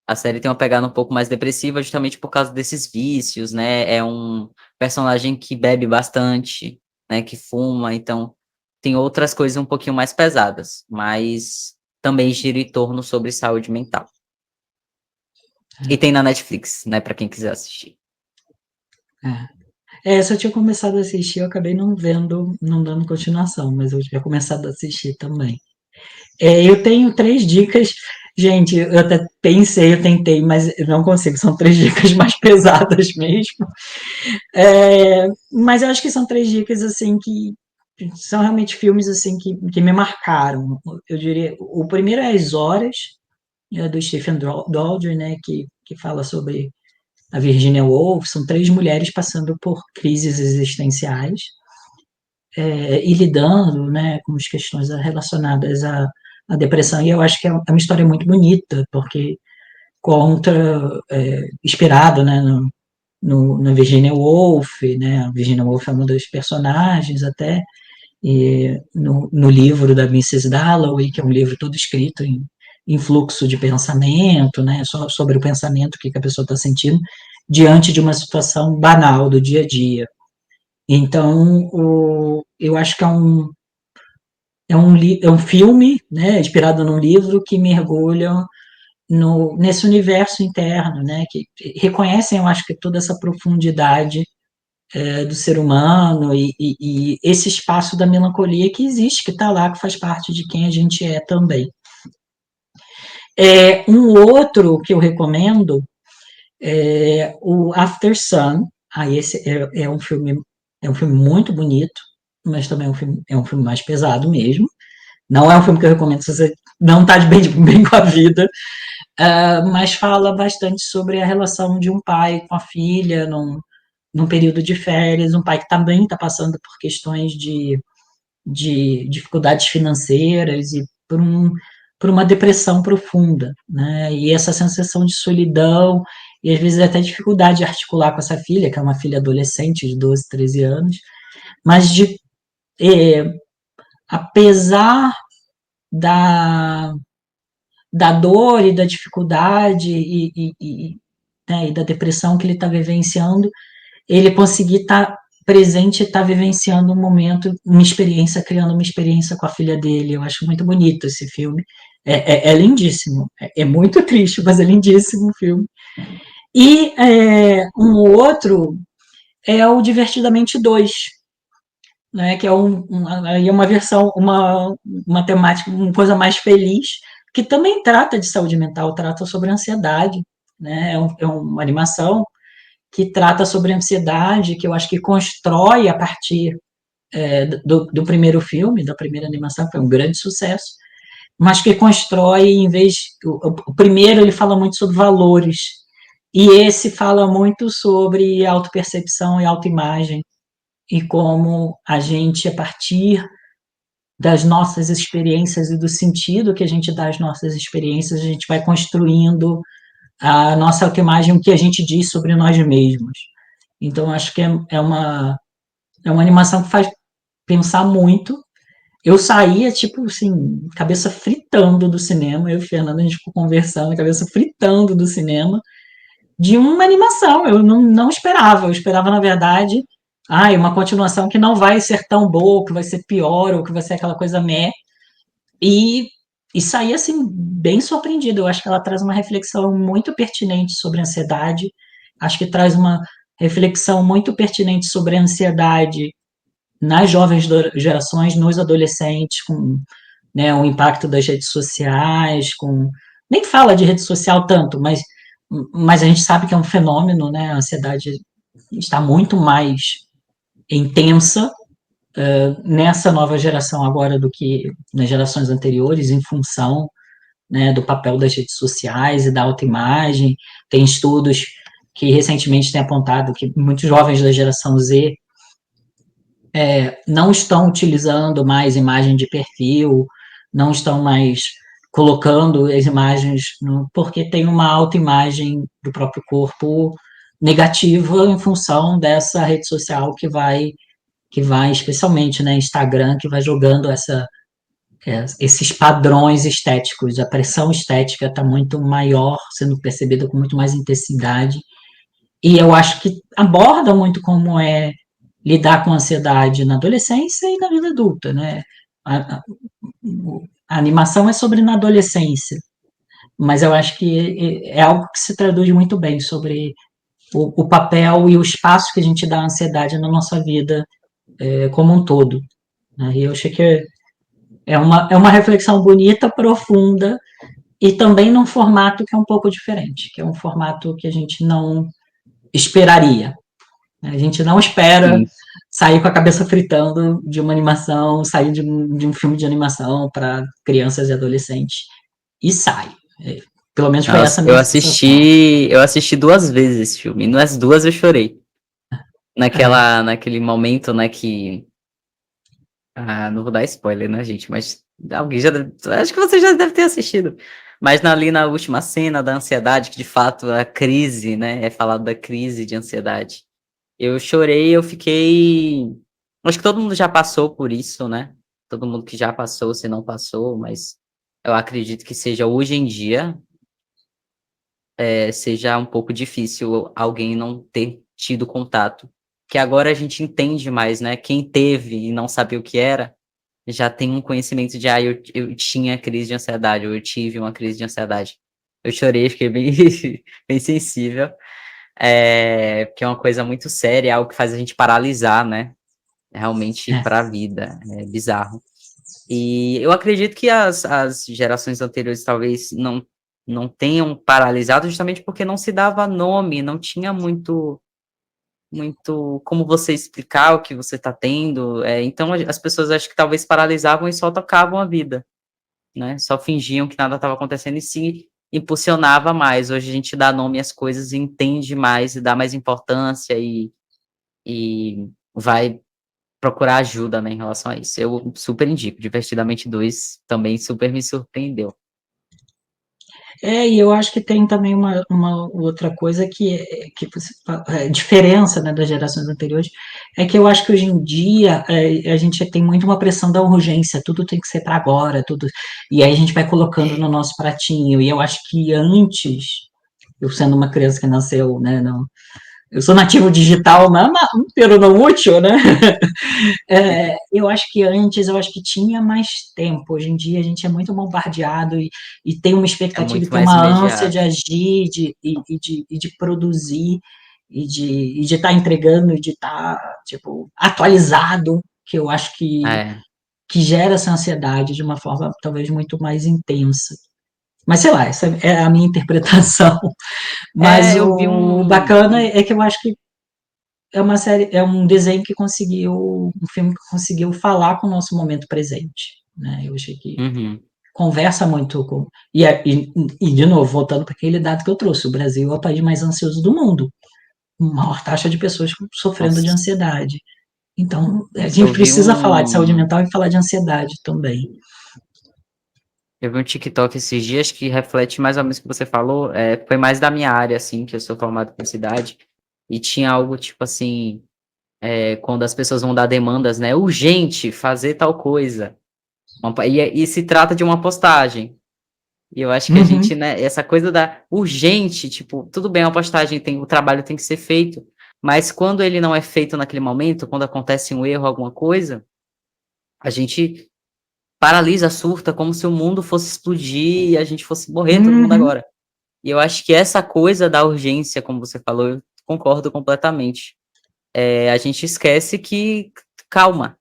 A série tem uma pegada um pouco mais depressiva, justamente por causa desses vícios, né? É um personagem que bebe bastante, né? Que fuma, então tem outras coisas um pouquinho mais pesadas, mas também gira em torno sobre saúde mental. E tem na Netflix, né? Pra quem quiser assistir. Essa eu tinha começado a assistir, eu acabei não vendo, não dando continuação, mas eu tinha começado a assistir também. Eu tenho três dicas. Gente, eu até pensei, eu tentei, mas eu não consigo. São três dicas mais pesadas mesmo. Mas eu acho que são três dicas assim que são realmente filmes assim que me marcaram. Eu diria, o primeiro é As Horas, do Stephen Daldry, né, que fala sobre a Virginia Woolf. São três mulheres passando por crises existenciais e lidando, né, com as questões relacionadas à depressão. E eu acho que é uma história muito bonita, porque conta, inspirado, né, na Virginia Woolf, né, a Virginia Woolf é uma das personagens até, e no livro da Mrs. Dalloway, que é um livro todo escrito em fluxo de pensamento, né, só sobre o pensamento, o que a pessoa está sentindo, diante de uma situação banal do dia a dia. Então, eu acho que é um filme, né, inspirado num livro que mergulha nesse universo interno, né, que reconhecem, eu acho que toda essa profundidade do ser humano e esse espaço da melancolia que existe, que está lá, que faz parte de quem a gente é também. Um outro que eu recomendo é o After Sun. Esse é um filme muito bonito, mas também é um filme mais pesado mesmo. Não é um filme que eu recomendo se você não está de bem com a vida, mas fala bastante sobre a relação de um pai com a filha num período de férias, um pai que também está passando por questões de dificuldades financeiras e por uma depressão profunda, né? E essa sensação de solidão e às vezes até dificuldade de articular com essa filha, que é uma filha adolescente de 12, 13 anos, mas é, apesar da, da dor e da dificuldade né, e da depressão que ele está vivenciando, ele conseguir estar presente e estar vivenciando um momento, uma experiência, criando uma experiência com a filha dele. Eu acho muito bonito esse filme. É lindíssimo. É muito triste, mas é lindíssimo o filme. E um outro é o Divertidamente 2, né, que é uma versão, uma temática, uma coisa mais feliz, que também trata de saúde mental, trata sobre ansiedade, né, é uma animação que trata sobre ansiedade, que eu acho que constrói a partir do primeiro filme, da primeira animação, que foi um grande sucesso, mas que constrói, em vez. O primeiro ele fala muito sobre valores, e esse fala muito sobre autopercepção e autoimagem, e como a gente, a partir das nossas experiências e do sentido que a gente dá às nossas experiências, a gente vai construindo a nossa autoimagem, o que a gente diz sobre nós mesmos. Então, acho que é uma animação que faz pensar muito. Eu saía, tipo assim, cabeça fritando do cinema. Eu e o Fernando, a gente ficou conversando, cabeça fritando do cinema, de uma animação. Eu não esperava. Eu esperava, na verdade, uma continuação que não vai ser tão boa, que vai ser pior, ou que vai ser aquela coisa meh. E, e saí, assim, bem surpreendida. Eu acho que ela traz uma reflexão muito pertinente sobre a ansiedade. Acho que traz uma reflexão muito pertinente sobre a ansiedade nas jovens gerações, nos adolescentes, com, né, o impacto das redes sociais, com nem fala de rede social tanto, mas a gente sabe que é um fenômeno, né? A ansiedade está muito mais intensa nessa nova geração agora do que nas gerações anteriores, em função, né, do papel das redes sociais e da autoimagem. Tem estudos que recentemente têm apontado que muitos jovens da geração Z não estão utilizando mais imagem de perfil, não estão mais colocando as imagens, porque tem uma autoimagem do próprio corpo negativa em função dessa rede social que vai especialmente, né, Instagram, que vai jogando esses padrões estéticos. A pressão estética está muito maior, sendo percebida com muito mais intensidade. E eu acho que aborda muito como é lidar com ansiedade na adolescência e na vida adulta, né? A, a, a animação é sobre na adolescência, mas eu acho que é algo que se traduz muito bem sobre o papel e o espaço que a gente dá à ansiedade na nossa vida como um todo. Né? E eu achei que é uma reflexão bonita, profunda, e também num formato que é um pouco diferente, que é um formato que a gente não esperaria. A gente não espera Sim. sair com a cabeça fritando de uma animação, sair de um filme de animação para crianças e adolescentes. E sai. Pelo menos foi essa Nossa, a eu minha sensação. assisti, eu assisti 2 vezes esse filme. E nas duas eu chorei. É, Naquele momento, né, que. Ah, não vou dar spoiler, né, gente? Mas alguém já deve, acho que você já deve ter assistido. Mas ali na última cena da ansiedade, que de fato a crise, né? É falado da crise de ansiedade. Eu chorei, eu fiquei. Acho que todo mundo já passou por isso, né? Todo mundo que já passou, se não passou, mas eu acredito que seja hoje em dia, seja um pouco difícil alguém não ter tido contato. que agora a gente entende mais, né? Quem teve e não sabia o que era, já tem um conhecimento de, eu tinha crise de ansiedade, ou eu tive uma crise de ansiedade. Eu chorei, fiquei bem, bem sensível, porque é uma coisa muito séria, é algo que faz a gente paralisar, né? Realmente É. para a vida, é bizarro. E eu acredito que as gerações anteriores talvez não tenham paralisado justamente porque não se dava nome, não tinha muito como você explicar o que você está tendo. Então as pessoas acho que talvez paralisavam e só tocavam a vida, né? Só fingiam que nada estava acontecendo e se impulsionava mais. Hoje a gente dá nome às coisas e entende mais e dá mais importância e vai procurar ajuda, né, em relação a isso. Eu super indico. Divertidamente 2 também super me surpreendeu. E eu acho que tem também uma outra coisa que diferença, né, das gerações anteriores, é que eu acho que hoje em dia a gente tem muito uma pressão da urgência, tudo tem que ser para agora, tudo, e aí a gente vai colocando no nosso pratinho, e eu acho que antes, eu sendo uma criança que nasceu, né, não, eu sou nativo digital, pelo não útil, né? Eu acho que antes, eu acho que tinha mais tempo. Hoje em dia a gente é muito bombardeado e tem uma É expectativa e muito tem mais uma ânsia de imediato. agir e de produzir e de estar entregando e de estar, tipo, atualizado, que eu acho É, que gera essa ansiedade de uma forma talvez muito mais intensa. Mas sei lá, essa é a minha interpretação. Mas eu vi o bacana é que eu acho que é uma série, é um desenho que conseguiu, um filme que conseguiu falar com o nosso momento presente, né? Eu achei que uhum, conversa muito com. E de novo, voltando para aquele dado que eu trouxe, o Brasil é o país mais ansioso do mundo, maior taxa de pessoas sofrendo de nossa, ansiedade. Então, a gente eu vi precisa falar de saúde um mental e falar de ansiedade também. eu vi um TikTok esses dias que reflete mais ou menos o que você falou, foi mais da minha área, assim, que eu sou formado em publicidade, e tinha algo tipo assim, quando as pessoas vão dar demandas, né, urgente, fazer tal coisa, e se trata de uma postagem. E eu acho que a Uhum, gente, né, essa coisa da urgente, tipo, tudo bem, a postagem o trabalho tem que ser feito, mas quando ele não é feito naquele momento, quando acontece um erro, alguma coisa, a gente paralisa, surta, como se o mundo fosse explodir e a gente fosse morrer todo mundo uhum, agora. E eu acho que essa coisa da urgência, como você falou, eu concordo completamente. A gente esquece que, calma,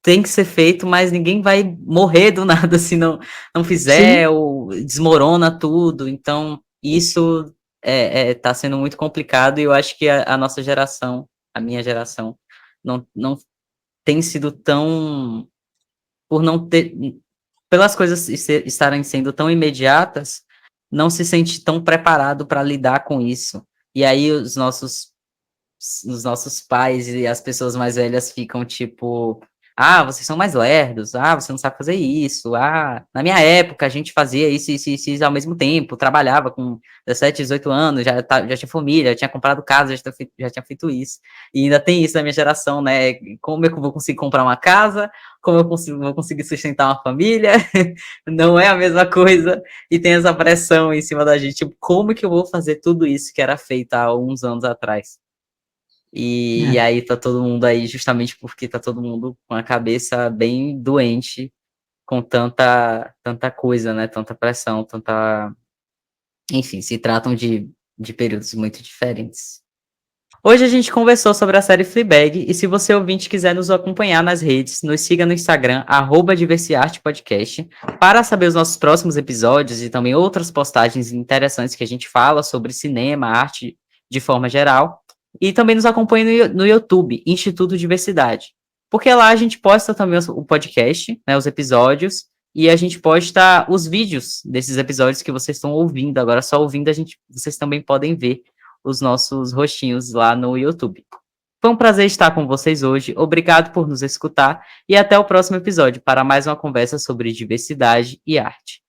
tem que ser feito, mas ninguém vai morrer do nada se não fizer, sim, ou desmorona tudo. Então, isso tá sendo muito complicado e eu acho que a nossa geração, a minha geração, não tem sido tão, por não ter, pelas coisas estarem sendo tão imediatas, não se sente tão preparado para lidar com isso. E aí os nossos pais e as pessoas mais velhas ficam tipo, vocês são mais lerdos, você não sabe fazer isso, na minha época a gente fazia isso ao mesmo tempo, trabalhava com 17, 18 anos, já tinha família, já tinha comprado casa, já tinha feito isso. E ainda tem isso na minha geração, né? Como é que eu vou conseguir comprar uma casa? Como vou conseguir sustentar uma família? Não é a mesma coisa. E tem essa pressão em cima da gente, tipo, como que eu vou fazer tudo isso que era feito há uns anos atrás? E é, aí tá todo mundo aí justamente porque tá todo mundo com a cabeça bem doente, com tanta coisa, né? Tanta pressão, tanta. Enfim, se tratam de períodos muito diferentes. Hoje a gente conversou sobre a série Fleabag, e se você ouvinte quiser nos acompanhar nas redes, nos siga no Instagram, @diversiartepodcast, para saber os nossos próximos episódios e também outras postagens interessantes que a gente fala sobre cinema, arte de forma geral. E também nos acompanhe no YouTube, Instituto Diversidade. Porque lá a gente posta também o podcast, né, os episódios, e a gente posta os vídeos desses episódios que vocês estão ouvindo. Agora, só ouvindo, vocês também podem ver os nossos rostinhos lá no YouTube. Foi um prazer estar com vocês hoje. Obrigado por nos escutar e até o próximo episódio para mais uma conversa sobre diversidade e arte.